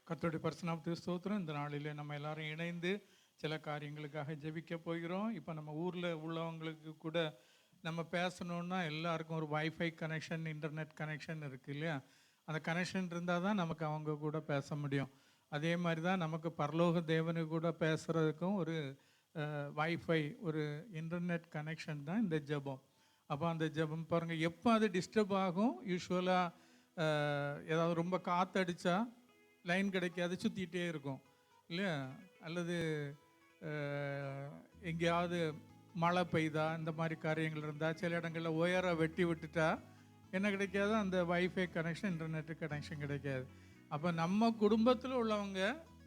கர்த்தருடைய பரிசுநாமத்துக்கு ஸ்தோத்திரம். இந்த நாளிலே நம்ம எல்லாரும் இணைந்து சில காரியங்களுக்காக ஜெபிக்க போகிறோம். இப்போ நம்ம ஊரில் உள்ளவங்களுக்கு கூட நம்ம பேசணுன்னா எல்லாருக்கும் ஒரு வைஃபை கனெக்ஷன், இன்டர்நெட் கனெக்ஷன் இருக்குது இல்லையா? அந்த கனெக்ஷன் இருந்தால் தான் நமக்கு அவங்க கூட பேச முடியும். அதே மாதிரி தான் நமக்கு பரலோக தேவனு கூட பேசுகிறதுக்கும் ஒரு வைஃபை, ஒரு இன்டர்நெட் கனெக்ஷன் தான் இந்த ஜெபம். அப்போ அந்த ஜெபம் பாருங்கள், எப்போ அது டிஸ்டர்ப் ஆகும், யூஸ்வலாக ஏதாவது ரொம்ப காற்றடிச்சா லைன் கிடைக்காது, சுற்றிக்கிட்டே இருக்கும் இல்லையா? அல்லது எங்கேயாவது மழை பெய்தா, இந்த மாதிரி காரியங்கள் இருந்தால், சில இடங்களில் ஒயரை வெட்டி விட்டுட்டா என்ன கிடைக்காது, அந்த வைஃபை கனெக்ஷன், இன்டர்நெட்டு கனெக்ஷன் கிடைக்காது. அப்போ நம்ம குடும்பத்தில் உள்ளவங்க,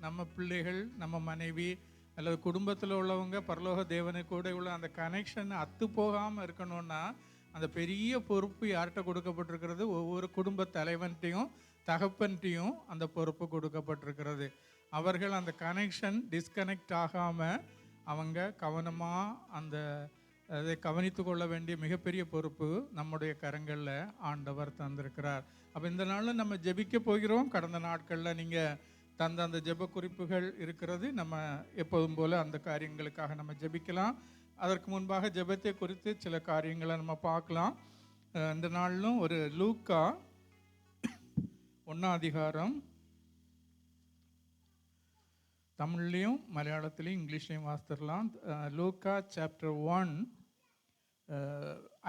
நம்ம பிள்ளைகள், நம்ம மனைவி அல்லது குடும்பத்தில் உள்ளவங்க பரலோக தேவனை கூட உள்ள அந்த கனெக்ஷன் அத்து போகாமல் இருக்கணும்னா அந்த பெரிய பொறுப்பு யார்கிட்ட கொடுக்கப்பட்டிருக்கிறது? ஒவ்வொரு குடும்ப தலைவன்ட்டையும் தகப்பன்ட்டையும் அந்த பொறுப்பு கொடுக்கப்பட்டிருக்கிறது. அவர்கள் அந்த கனெக்ஷன் டிஸ்கனெக்ட் ஆகாமல் அவங்க கவனமாக அதை கவனித்து கொள்ள வேண்டிய மிகப்பெரிய பொறுப்பு நம்முடைய கரங்களில் ஆண்டவர் தந்திருக்கிறார். அப்போ இந்த நாளில் நம்ம ஜெபிக்க போகிறோம். கடந்த நாட்களில் நீங்கள் தந்த அந்த ஜெப குறிப்புகள் இருக்கிறது. நம்ம எப்போதும் போல் அந்த காரியங்களுக்காக நம்ம ஜெபிக்கலாம். அதற்கு முன்பாக ஜெபத்தை குறித்து சில காரியங்களை நம்ம பார்க்கலாம். இந்த நாளிலும் ஒரு லூக்கா 1 அதிகாரம், தமிழ்லையும் மலையாளத்திலையும் இங்கிலீஷ்லையும் வாசித்துடலாம். லூக்கா சாப்டர் 1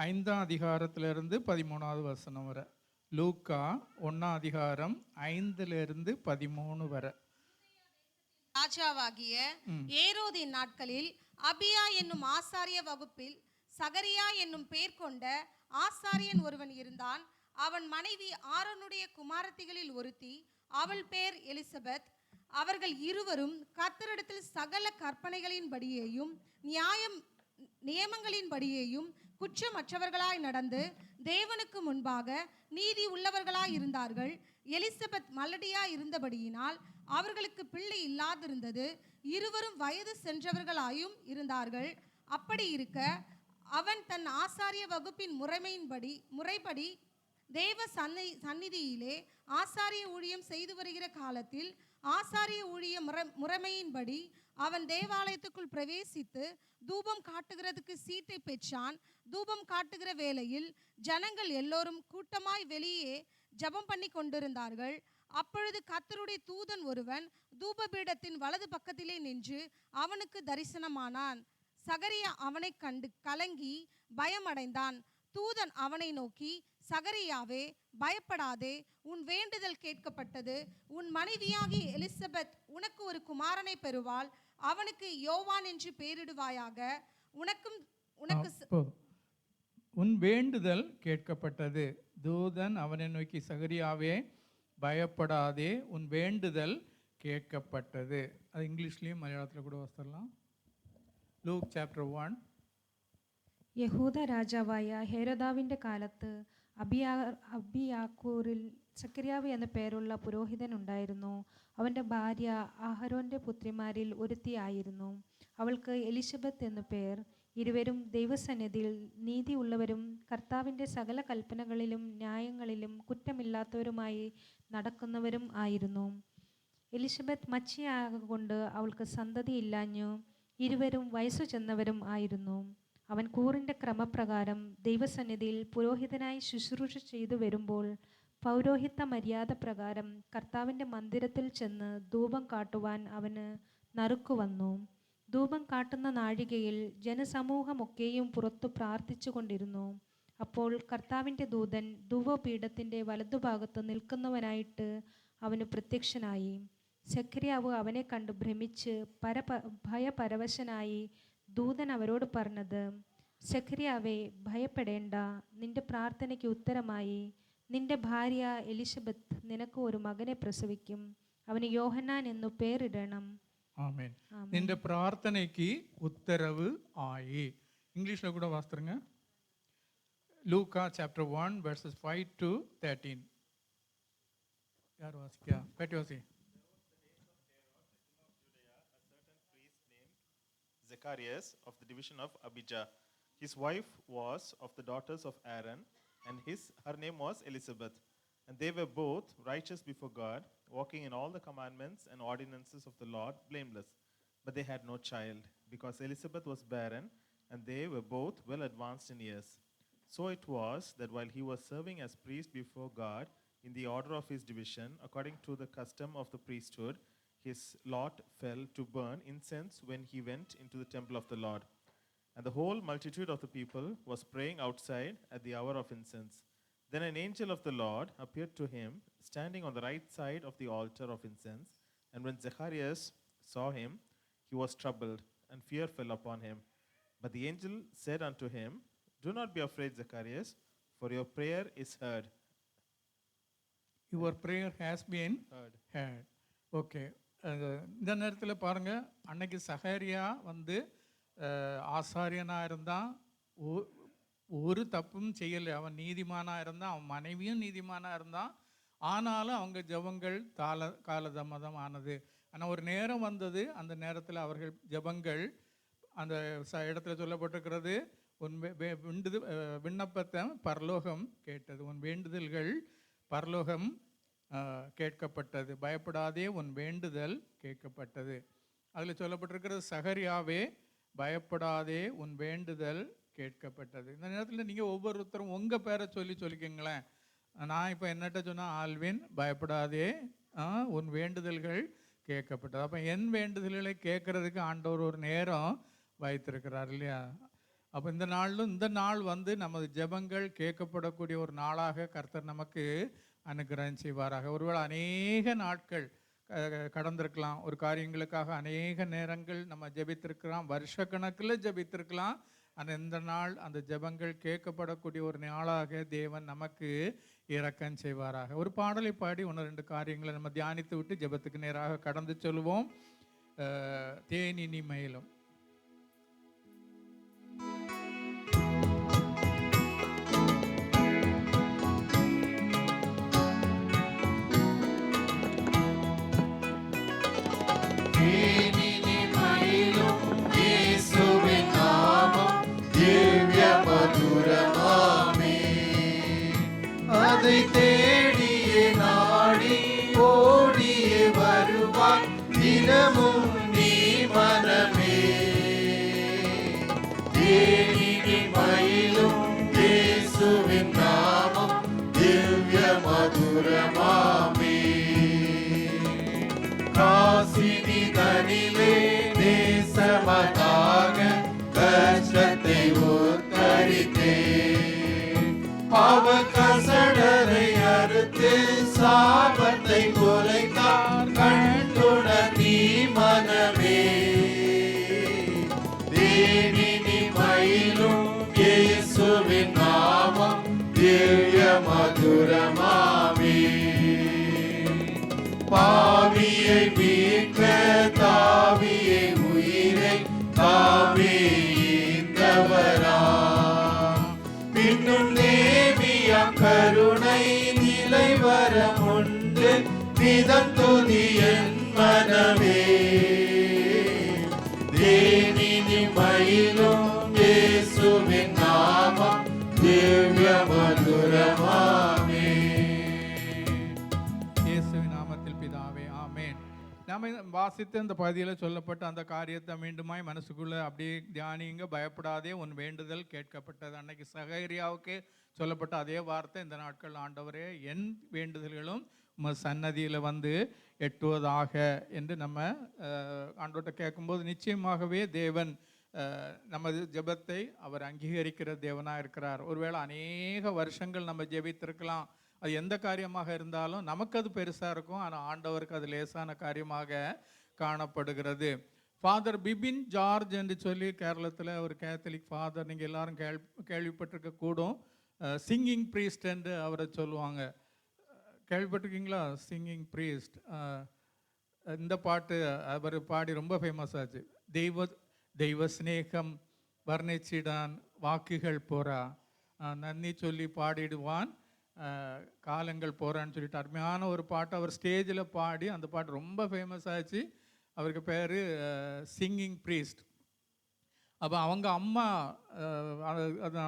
5 அதிகாரத்திலிருந்து 13வது வசனம் வரை. லூக்கா 1 அதிகாரம் 5 13 வரை. ராஜாவாகிய ஏரோதின் நாட்களில் அபியா என்னும் ஆசாரிய வகுப்பில் சகரியா என்னும் பேர் கொண்ட ஆசாரியன் ஒருவன் இருந்தான். அவன் மனைவி ஆரோனுடைய குமாரத்திகளில் ஒருத்தி, அவள் பேர் எலிசபெத். அவர்கள் இருவரும் கர்த்தரிடத்தில் சகல கற்பனைகளின்படியேயும் நியமங்களின்படியேயும் குற்றமற்றவர்களாய் நடந்து தேவனுக்கு முன்பாக நீதி உள்ளவர்களாய் இருந்தார்கள். எலிசபெத் மலடியாய் இருந்தபடியினால் அவர்களுக்கு பிள்ளை இல்லாதிருந்தது. இருவரும் வயது சென்றவர்களாயும் இருந்தார்கள். அப்படி இருக்க அவன் தன் ஆசாரிய வகுப்பின் முறைப்படி தேவ சந்நிதியிலே ஆசாரிய ஊழியம் செய்து வருகிற காலத்தில் ஆசாரிய ஊழிய முறைமையின்படி அவன் தேவாலயத்துக்குள் பிரவேசித்து தூபம் காட்டுகிறதுக்கு சீட்டை பெற்றான். தூபம் காட்டுகிற வேளையில் ஜனங்கள் எல்லோரும் கூட்டமாய் வெளியே ஜெபம் பண்ணி கொண்டிருந்தார்கள். அப்பொழுது கர்த்தருடைய தூதன் ஒருவன் தூபபீடத்தின் வலது பக்கத்திலே நின்று அவனுக்கு தரிசனமானான். சகரியா அவனை கண்டு கலங்கி பயமடைந்தான். தூதன் அவனை நோக்கி, சகரியாவே, பயப்படாதே, உன் வேண்டுதல் கேட்கப்பட்டது. உன் மனைவியாகி எலிசபெத் உனக்கு ஒரு குமாரனை பெறுவாள். அவனுக்கு யோவான் என்று பெயரிடுவாயாக. உன் வேண்டுதல் கேட்கப்பட்டது. தூதன் அவனை நோக்கி, சகரியாவே, பயப்படாதே, உன் வேண்டுதல் கேட்கப்பட்டது. அது இங்கிலீஷ்லேயும் மலையாளத்தில் கூட வாசிக்கலாம். Luke chapter 1. യഹൂദ രാജാവായ ഹെരോദാവിൻ്റെ കാലത്ത് അബിയാക്കൂറിൽ സക്കറിയാവ് എന്ന പേരുള്ള പുരോഹിതൻ ഉണ്ടായിരുന്നു. അവൻ്റെ ഭാര്യ അഹരോൻ്റെ പുത്രിമാരിൽ ഒരുത്തിയായിരുന്നു. അവൾക്ക് എലിസബത്ത് എന്നു പേർ. ഇരുവരും ദൈവസന്നിധിയിൽ നീതിയുള്ളവരും കർത്താവിൻ്റെ സകല കൽപ്പനകളിലും ന്യായങ്ങളിലും കുറ്റമില്ലാത്തവരുമായി നടക്കുന്നവരും ആയിരുന്നു. എലിസബത്ത് മച്ചിയാകൊണ്ട് അവൾക്ക് സന്തതിയില്ലാഞ്ഞു. ഇരുവരും വയസ്സു ചെന്നവരും ആയിരുന്നു. അവൻ കൂറിൻ്റെ ക്രമപ്രകാരം ദൈവസന്നിധിയിൽ പുരോഹിതനായി ശുശ്രൂഷ ചെയ്തു വരുമ്പോൾ പൗരോഹിത്യ മര്യാദ പ്രകാരം കർത്താവിൻ്റെ മന്ദിരത്തിൽ ചെന്ന് ധൂപം കാട്ടുവാൻ അവന് നറുക്കു വന്നു. ധൂപം കാട്ടുന്ന നാഴികയിൽ ജനസമൂഹമൊക്കെയും പുറത്തു പ്രാർത്ഥിച്ചു കൊണ്ടിരുന്നു. അപ്പോൾ കർത്താവിൻ്റെ ദൂതൻ ധൂപപീഠത്തിൻ്റെ വലതുഭാഗത്ത് നിൽക്കുന്നവനായിട്ട് അവന് പ്രത്യക്ഷനായി. സക്കറിയാവ് അവനെ കണ്ട് ഭ്രമിച്ച് ഭയപരവശനായി. ദൂതൻ അവരോട് പറഞ്ഞത്, സക്കറിയാവേ, ഭയപ്പെടേണ്ട, നിന്റെ പ്രാർത്ഥനയ്ക്ക് ഉത്തരമായി നിന്റെ ഭാര്യ എലിസബത്ത് നിനക്ക് ഒരു മകനെ പ്രസവിക്കും. അവന് യോഹന്നാൻ എന്നു പേരിടണം. ஆமென். നിന്റെ പ്രാർത്ഥനയ്ക്ക് ഉത്തരവ് ആയി. ഇംഗ്ലീഷിൽ കൂടെ വാസ്തരங்க. ലൂക്ക ചാപ്റ്റർ 1 verses 5 to 13. யார் வாசிக்கா? பேட்டி வாசி. Zacharias of the division of Abijah. His wife was of the daughters of Aaron, and her name was Elizabeth. And they were both righteous before God, walking in all the commandments and ordinances of the Lord blameless. But they had no child, because Elizabeth was barren, and they were both well advanced in years. So it was that while he was serving as priest before God in the order of his division, according to the custom of the priesthood, his lot fell to burn incense when he went into the temple of the Lord. And the whole multitude of the people was praying outside at the hour of incense. Then an angel of the Lord appeared to him, standing on the right side of the altar of incense. And when Zacharias saw him, he was troubled, and fear fell upon him. But the angel said unto him, Do not be afraid, Zacharias, for your prayer is heard. Your prayer has been Heard. Heard. Okay, இந்த நேரத்தில் பாருங்கள், அன்னைக்கு சகரியா வந்து ஆசாரியனாக இருந்தான், ஒரு தப்பும் செய்யலை. அவன் நீதிமானாக இருந்தான், அவன் மனைவியும் நீதிமானாக இருந்தான். ஆனாலும் அவங்க ஜெபங்கள் காலதாமதம் ஆனது. ஆனால் ஒரு நேரம் வந்தது, அந்த நேரத்தில் அவர்கள் ஜெபங்கள் அந்த இடத்துல சொல்லப்பட்டிருக்கிறது, உன் விண்ணப்பத்தை பரலோகம் கேட்டது, உன் வேண்டுதல்கள் பரலோகம் கேட்கப்பட்டது, பயப்படாதே உன் வேண்டுதல் கேட்கப்பட்டது. அதில் சொல்லப்பட்டிருக்கிறது, சகரியாவே பயப்படாதே உன் வேண்டுதல் கேட்கப்பட்டது. இந்த நேரத்தில் நீங்கள் ஒவ்வொருத்தரும் உங்கள் பேரை சொல்லிக்கோங்களேன். நான் இப்போ என்னட்ட சொன்னால், ஆல்வின் பயப்படாதே உன் வேண்டுதல்கள் கேட்கப்பட்டது. அப்போ என் வேண்டுதல்களை கேட்கறதுக்கு ஆண்டவர் ஒரு நேரம் வைத்திருக்கிறார் இல்லையா? அப்போ இந்த நாள் வந்து நமது ஜெபங்கள் கேட்கப்படக்கூடிய ஒரு நாளாக கர்த்தர் நமக்கு அனுகிரகம் செய்வாராக. ஒருவேளை அநேக நாட்கள் கடந்திருக்கலாம், ஒரு காரியங்களுக்காக அநேக நேரங்கள் நம்ம ஜெபித்திருக்கலாம், வருஷ கணக்கில் ஜெபித்திருக்கலாம். ஆனால் இந்த நாள் அந்த ஜெபங்கள் கேட்கப்படக்கூடிய ஒரு நாளாக தேவன் நமக்கு இரக்கம் செய்வாராக. ஒரு பாடலை பாடி 1-2 காரியங்களை நம்ம தியானித்து விட்டு ஜெபத்துக்கு நேராக கடந்து சொல்லுவோம். தேனினி மயிலும். அதை தேடியே நாடி ஓடியே வருவாய் தினமும் நீ மனமே. தேனினி மயிலும் இயேசுவின் நாமம் திவ்ய மதுரமாமே. காசினி தனிலே தேசமதாக கஷ்டத்தை உத்தரித்தே. அவர் கசடரை அறுத்து சாபத்தை குலைத்தார் கண்டுணர் நீ மனமே. தேனினி மயிலும் இயேசுவின் நாமம் திவ்ய மதுரமாமே. பாவியை மீட்க தாவியை உயிரை தாமே ஈந்தவரா. பின்னும் தேவியாம் கருணை நிலை வரமுண்டு நிதம் துதி என் மனமே. தேனினி மயிலும் இயேசுவின் நாமம் திவ்ய மதுரமாமே. இயேசுவின் நாமத்தில் பிதாவே, ஆமென். நாம வாசித்த இந்த பகுதியில் சொல்லப்பட்ட அந்த காரியத்தை மீண்டுமாய் மனசுக்குள்ளே அப்படியே தியானிங்க. பயப்படாதே உன் வேண்டுதல் கேட்கப்பட்டது. அன்னைக்கு சகரியாவுக்கு சொல்லப்பட்ட அதே வார்த்தை இந்த நாட்கள், ஆண்டவரே என் வேண்டுதல்களும் உம சன்னதியில் வந்து எட்டுவதாக என்று நம்ம ஆண்டவர்கிட்ட கேட்கும்போது நிச்சயமாகவே தேவன் நமது ஜெபத்தை அவர் அங்கீகரிக்கிற தேவனாக இருக்கிறார். ஒருவேளை அநேக வருஷங்கள் நம்ம ஜெபித்திருக்கலாம், அது எந்த காரியமாக இருந்தாலும் நமக்கு அது பெருசாக இருக்கும், ஆனால் ஆண்டவருக்கு அது லேசான காரியமாக காணப்படுகிறது. ஃபாதர் பிபின் ஜார்ஜ் என்று சொல்லி கேரளத்தில் ஒரு கேத்தலிக் ஃபாதர், நீங்கள் எல்லாரும் கேள்விப்பட்டிருக்க கூடும். சிங்கிங் ப்ரீஸ்ட் என்று அவரை சொல்லுவாங்க. கேள்விப்பட்டிருக்கீங்களா? Singing priest. இந்த பாட்டு அவர் பாடி ரொம்ப ஃபேமஸ் ஆச்சு. தெய்வ ஸ்நேகம் வர்ணிச்சிடான் வாக்குகள் போரா, நன்னி சொல்லி பாடிடுவான் காலங்கள் போகிறான்னு சொல்லிட்டு அருமையான ஒரு பாட்டு அவர் ஸ்டேஜில் பாடி அந்த பாட்டு ரொம்ப ஃபேமஸ் ஆச்சு. அவருக்கு பேர் சிங்கிங் ப்ரீஸ்ட். அப்போ அவங்க அம்மா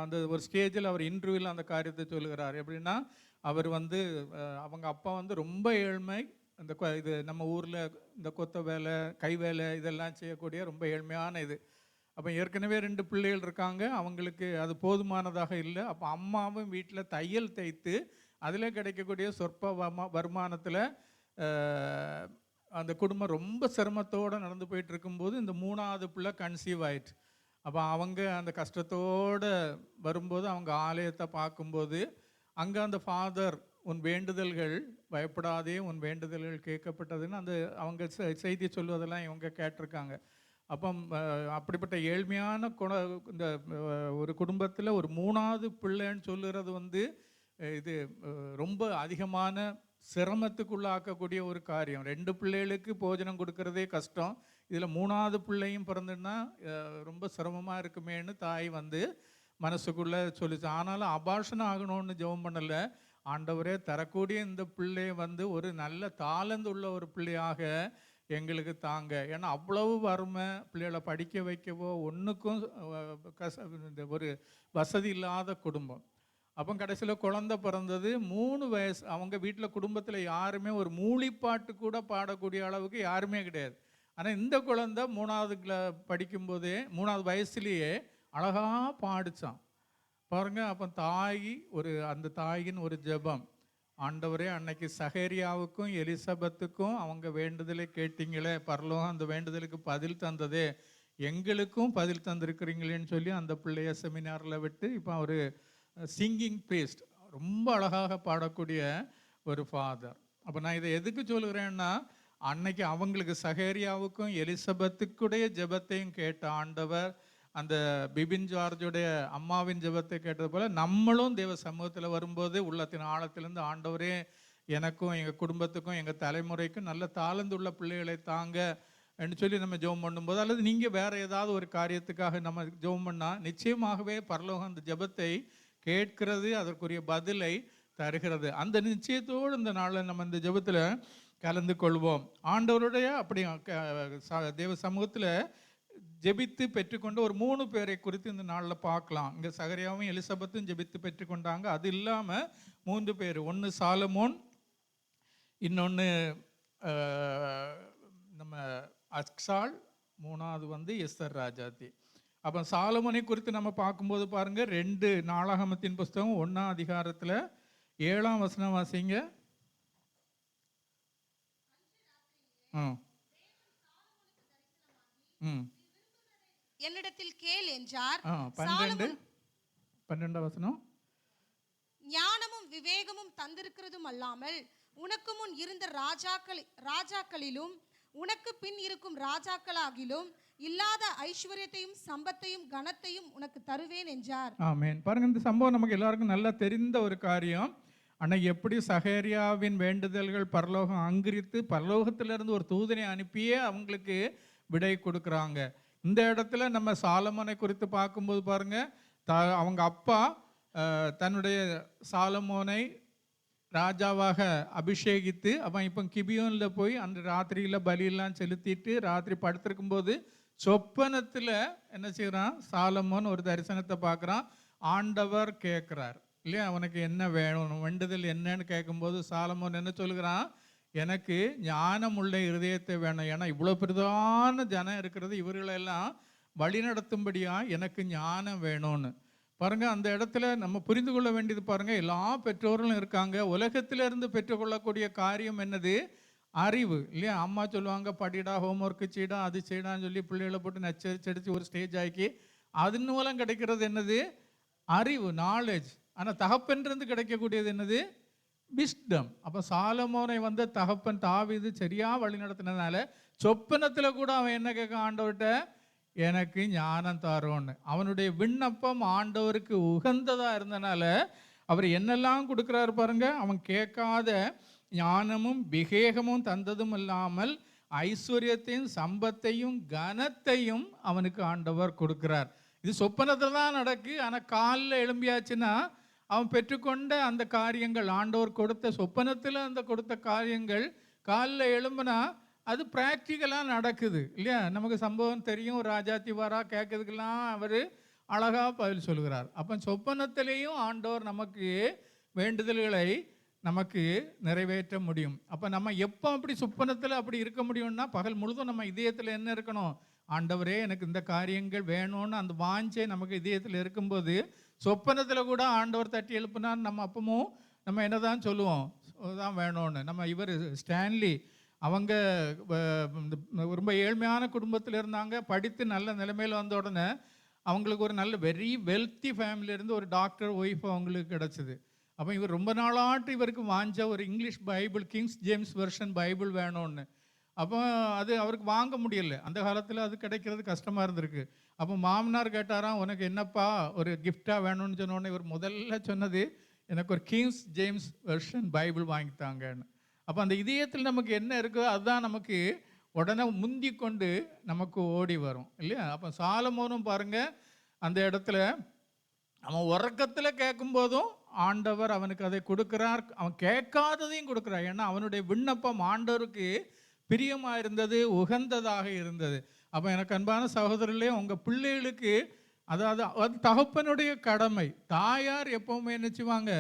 அந்த ஒரு ஸ்டேஜில் அவர் இன்டர்வியூவில் அந்த காரியத்தை சொல்லுகிறார். எப்படின்னா, அவர் வந்து அவங்க அப்பா வந்து ரொம்ப ஏழ்மை. இந்த இது நம்ம ஊரில் இந்த கொத்த வேலை, கை வேலை இதெல்லாம் செய்யக்கூடிய ரொம்ப ஏழ்மையான இது. அப்போ ஏற்கனவே 2 பிள்ளைகள் இருக்காங்க, அவங்களுக்கு அது போதுமானதாக இல்லை. அப்போ அம்மாவும் வீட்டில் தையல் தைத்து அதில் கிடைக்கக்கூடிய சொற்ப வருமானத்தில் அந்த குடும்பம் ரொம்ப சிரமத்தோடு நடந்து போயிட்டு இருக்கும்போது இந்த 3ஆவது பிள்ளை கன்சீவ் ஆயிட்டு. அப்போ அவங்க அந்த கஷ்டத்தோடு வரும்போது அவங்க ஆலயத்தை பார்க்கும்போது அங்கே அந்த ஃபாதர், உன் வேண்டுதல்கள் பயப்படாதே, உன் வேண்டுதல்கள் கேட்கப்பட்டதுன்னு அந்த அவங்க செய்தி சொல்வதெல்லாம் இவங்க கேட்டிருக்காங்க. அப்போ அப்படிப்பட்ட ஏழ்மையான இந்த ஒரு குடும்பத்தில் ஒரு 3ஆவது பிள்ளைன்னு சொல்லுறது வந்து இது ரொம்ப அதிகமான சிரமத்துக்குள்ளாக்கக்கூடிய ஒரு காரியம். 2 பிள்ளைகளுக்கு போஜனம் கொடுக்கறதே கஷ்டம், இதில் 3ஆவது பிள்ளையும் பிறந்துன்னா ரொம்ப சிரமமாக இருக்குமேன்னு தாய் வந்து மனசுக்குள்ளே சொல்லிச்சு. ஆனாலும் அபார்ஷன் ஆகணும்னு ஜெபம் பண்ணலை. ஆண்டவரே, தரக்கூடிய இந்த பிள்ளைய வந்து ஒரு நல்ல தாளந்து உள்ள ஒரு பிள்ளையாக எங்களுக்கு தாங்க. ஏன்னா அவ்வளவு வறுமை, பிள்ளைகளை படிக்க வைக்கவோ ஒன்றுக்கும் ஒரு வசதி இல்லாத குடும்பம். அப்போ கடைசியில் குழந்தை பிறந்தது. 3 வயசு. அவங்க வீட்டில் குடும்பத்தில் யாருமே ஒரு மூலிப்பாட்டு கூட பாடக்கூடிய அளவுக்கு யாருமே கிடையாது. ஆனால் இந்த குழந்தை 3ஆவது படிக்கும்போதே 3ஆவது வயசுலேயே அழகாக பாடிச்சான் பாருங்க. அப்போ அந்த தாயின் ஒரு ஜெபம், ஆண்டவரே, அன்னைக்கு சகரியாவுக்கும் எலிசபெத்துக்கும் அவங்க வேண்டுதலை கேட்டீங்களே, பரலோகம் அந்த வேண்டுதலுக்கு பதில் தந்ததே, எங்களுக்கும் பதில் தந்திருக்கிறீங்களேன்னு சொல்லி அந்த பிள்ளைய செமினாரில் விட்டு இப்போ ஒரு சிங்கிங் ப்ரீஸ்ட், ரொம்ப அழகாக பாடக்கூடிய ஒரு ஃபாதர். அப்போ நான் இதை எதுக்கு சொல்கிறேன்னா, அன்னைக்கு அவங்களுக்கு சகரியாவுக்கும் எலிசபெத்துக்குடைய ஜெபத்தையும் கேட்ட ஆண்டவர் அந்த பிபின் ஜார்ஜுடைய அம்மாவின் ஜெபத்தை கேட்டது போல் நம்மளும் தேவ சமூகத்தில் வரும்போது உள்ளத்தின் ஆழத்திலேருந்து ஆண்டவரே, எனக்கும் எங்கள் குடும்பத்துக்கும் எங்கள் தலைமுறைக்கும் நல்ல தாளந்துள்ள பிள்ளைகளை தாங்க என்று சொல்லி நம்ம ஜெபம் பண்ணும்போது, அல்லது நீங்கள் வேறு ஏதாவது ஒரு காரியத்துக்காக நம்ம ஜெபம் பண்ணால் நிச்சயமாகவே பரலோகம் அந்த ஜெபத்தை கேட்கிறது, அதற்குரிய பதிலை தருகிறது. அந்த நிச்சயத்தோடு இந்த நாளில் நம்ம இந்த ஜெபத்தில் கலந்து கொள்வோம். ஆண்டவருடைய அப்படி தேவ சமூகத்தில் ஜெபித்து பெற்றுக்கொண்ட ஒரு 3 பேரை குறித்து இந்த நாளில் பார்க்கலாம். இங்கே சகரியாவும் எலிசபெத்தும் ஜெபித்து பெற்றுக்கொண்டாங்க. அது இல்லாமல் 3 பேர், ஒன்று சாலமோன், இன்னொன்று நம்ம அக்சால், 3ஆவது வந்து எஸ்தர் ராஜாத்தி. அப்போ சாலமோனை குறித்து நம்ம பார்க்கும்போது பாருங்கள், 2 நாளாகமத்தின் புஸ்தகம் 1ஆம் அதிகாரத்தில் 7ஆம் வசனம் வாசிங்க. என்னிடத்தில் கேள் என்றார். 12 வசனம். ஞானமும் விவேகமும் தந்திருக்கிறதும் அல்லாமல் உனக்கு முன் இருந்த ராஜாக்களிலும் உனக்கு பின் இருக்கும் ராஜாக்களாகிலும் இல்லாத ஐஸ்வர்யத்தையும் சம்பத்தையும் கனத்தையும் உனக்கு தருவேன் என்றார். ஆமென். பாருங்க, இந்த சம்பவம் நமக்கு எல்லாருக்கும் நல்லா தெரிந்த ஒரு காரியம். அன்னைக்கு எப்படி சகரியாவின் வேண்டுதல்கள் பரலோகம் அங்கீகரித்து பரலோகத்திலிருந்து ஒரு தூதனை அனுப்பியே அவங்களுக்கு விடை கொடுக்குறாங்க. இந்த இடத்துல நம்ம சாலமோனை குறித்து பார்க்கும்போது பாருங்க, அவங்க அப்பா தன்னுடைய சாலமோனை ராஜாவாக அபிஷேகித்து அவன் இப்போ கிபியோனில் போய் அந்த ராத்திரியில் பலியெல்லாம் செலுத்திட்டு ராத்திரி படுத்திருக்கும்போது சொப்பனத்தில் என்ன செய்கிறான், சாலமோன் ஒரு தரிசனத்தை பார்க்குறான். ஆண்டவர் கேட்குறார் இல்லையா, அவனுக்கு என்ன வேணும், வேண்டுதல் என்னன்னு கேட்கும்போது சாலமோன் என்ன சொல்கிறான், எனக்கு ஞானம் உள்ள இருதயத்தை வேணும். ஏன்னா இவ்வளோ பிரதான ஜனம் இருக்கிறது, இவர்களெல்லாம் வழிநடத்தும்படியாக எனக்கு ஞானம் வேணும்னு. பாருங்க, அந்த இடத்துல நம்ம புரிந்து கொள்ள வேண்டியது பாருங்க, எல்லா பெற்றோர்களும் இருக்காங்க. உலகத்திலிருந்து பெற்றுக்கொள்ளக்கூடிய காரியம் என்னது, அறிவு இல்லையா. அம்மா சொல்லுவாங்க, படிடா, ஹோம்ஒர்க்கு செய்டா, அது செய்டான்னு சொல்லி பிள்ளைகளை போட்டு நச்சரிச்சு ஒரு ஸ்டேஜ் ஆக்கி அதன் மூலம் கிடைக்கிறது என்னது, அறிவு, நாலேஜ். ஆனால் தகப்பன்றது கிடைக்கக்கூடியது என்னது, விஸ்டம். அப்போ சாலமோனை வந்து தகப்பன் தாவீது சரியாக வழி நடத்தினதுனால சொப்பனத்தில் கூட அவன் என்ன கேட்க, ஆண்டவர்கிட்ட எனக்கு ஞானம் தாரோன்னு. அவனுடைய விண்ணப்பம் ஆண்டவருக்கு உகந்ததாக இருந்தனால அவர் என்னெல்லாம் கொடுக்குறாரு பாருங்க. அவன் கேட்காத ஞானமும் விவேகமும் தந்ததும் இல்லாமல் ஐஸ்வர்யத்தையும் சம்பத்தையும் கனத்தையும் அவனுக்கு ஆண்டவர் கொடுக்குறார். இது சொப்பனத்தில் தான் நடக்கு. ஆனால் காலில் எழும்பியாச்சுன்னா அவன் பெற்றுக்கொண்ட அந்த காரியங்கள், ஆண்டவர் கொடுத்த சொப்பனத்தில் அந்த கொடுத்த காரியங்கள் காலில் எழும்புனா அது ப்ராக்டிக்கலாக நடக்குது இல்லையா. நமக்கு சம்பவம் தெரியும், ராஜாத்தி வாரா கேட்கறதுக்கெல்லாம் அவர் அழகாக பதில் சொல்கிறார். அப்போ சொப்பனத்திலேயும் ஆண்டவர் நமக்கு வேண்டுதல்களை நமக்கு நிறைவேற்ற முடியும். அப்போ நம்ம எப்போ அப்படி சொப்பனத்தில் அப்படி இருக்க முடியும்னா, பகல் முழுதும் நம்ம இதயத்தில் என்ன இருக்கணும்? ஆண்டவரே எனக்கு இந்த காரியங்கள் வேணும்னு அந்த வாஞ்சை நமக்கு இதயத்தில் இருக்கும்போது, சொப்பனத்தில் கூட ஆண்டவர் தட்டி எழுப்புனார். நம்ம அப்பவும் நம்ம என்ன தான் சொல்லுவோம்? தான் வேணும்னு. நம்ம இவர் ஸ்டான்லி அவங்க ரொம்ப ஏழ்மையான குடும்பத்தில் இருந்தாங்க. படித்து நல்ல நிலைமையில் வந்த உடனே அவங்களுக்கு ஒரு நல்ல வெரி வெல்த்தி ஃபேமிலியிலேருந்து ஒரு டாக்டர் ஒய்ஃப் அவங்களுக்கு கிடச்சிது. அப்போ இவர் ரொம்ப நாளாட்டு இவருக்கு வாஞ்ச ஒரு English Bible, Kings James version Bible வேணும்னு. அப்போ அது அவருக்கு வாங்க முடியல. அந்த காலத்தில் அது கிடைக்கிறது கஷ்டமாக இருந்திருக்கு. அப்போ மாமனார் கேட்டாராம், உனக்கு என்னப்பா ஒரு கிஃப்டாக வேணும்னு சொன்னோடனே இவர் முதல்ல சொன்னது, எனக்கு ஒரு கிங்ஸ் ஜேம்ஸ் வெர்ஷன் பைபிள் வாங்கித்தாங்கன்னு. அப்போ அந்த இதயத்தில் நமக்கு என்ன இருக்கோ அதுதான் நமக்கு உடனே முந்தி கொண்டு நமக்கு ஓடி வரும் இல்லையா? அப்போ சாலமோனும் பாருங்கள், அந்த இடத்துல அவன் உறக்கத்தில் கேட்கும்போதும் ஆண்டவர் அவனுக்கு அதை கொடுக்குறார். அவன் கேட்காததையும் கொடுக்குறார். ஏன்னா அவனுடைய விண்ணப்பம் ஆண்டவருக்கு பிரியமாக இருந்தது, உகந்ததாக இருந்தது. அப்போ எனக்கு அன்பான சகோதரர்களே, உங்கள் பிள்ளைகளுக்கு அதாவது அது தகப்பனுடைய கடமை. தாயார் எப்போவுமே நினச்சிவாங்க,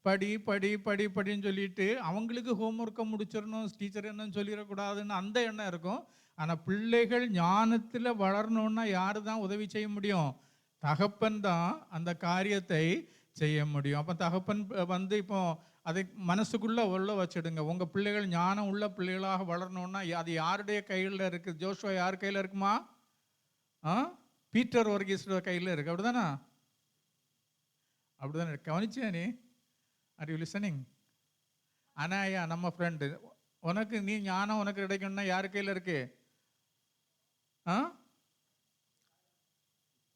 படி படி படி படின்னு சொல்லிட்டு அவங்களுக்கு ஹோம்ஒர்க்கை முடிச்சிடணும், டீச்சர் என்னன்னு சொல்லிடக்கூடாதுன்னு அந்த எண்ணம் இருக்கும். ஆனால் பிள்ளைகள் ஞானத்தில் வளரணுன்னா யார் தான் உதவி செய்ய முடியும்? தகப்பன் தான் அந்த காரியத்தை செய்ய முடியும். அப்போ தகப்பன் இப்போ அதை மனசுக்குள்ளே உள்ள வச்சிடுங்க. உங்கள் பிள்ளைகள் ஞானம் உள்ள பிள்ளைகளாக வளரணுன்னா அது யாருடைய கையில் இருக்குது? ஜோஷுவா யார் கையில் இருக்குமா? பீட்டர் வர்கீஸோட கையில் இருக்குது. அப்படிதானா? அப்படிதானே? கவனிச்சியா நீ? Are you listening? அனாயா நம்ம ஃப்ரெண்டு, உனக்கு நீ ஞானம் உனக்கு கிடைக்கணும்னா யார் கையில் இருக்கு?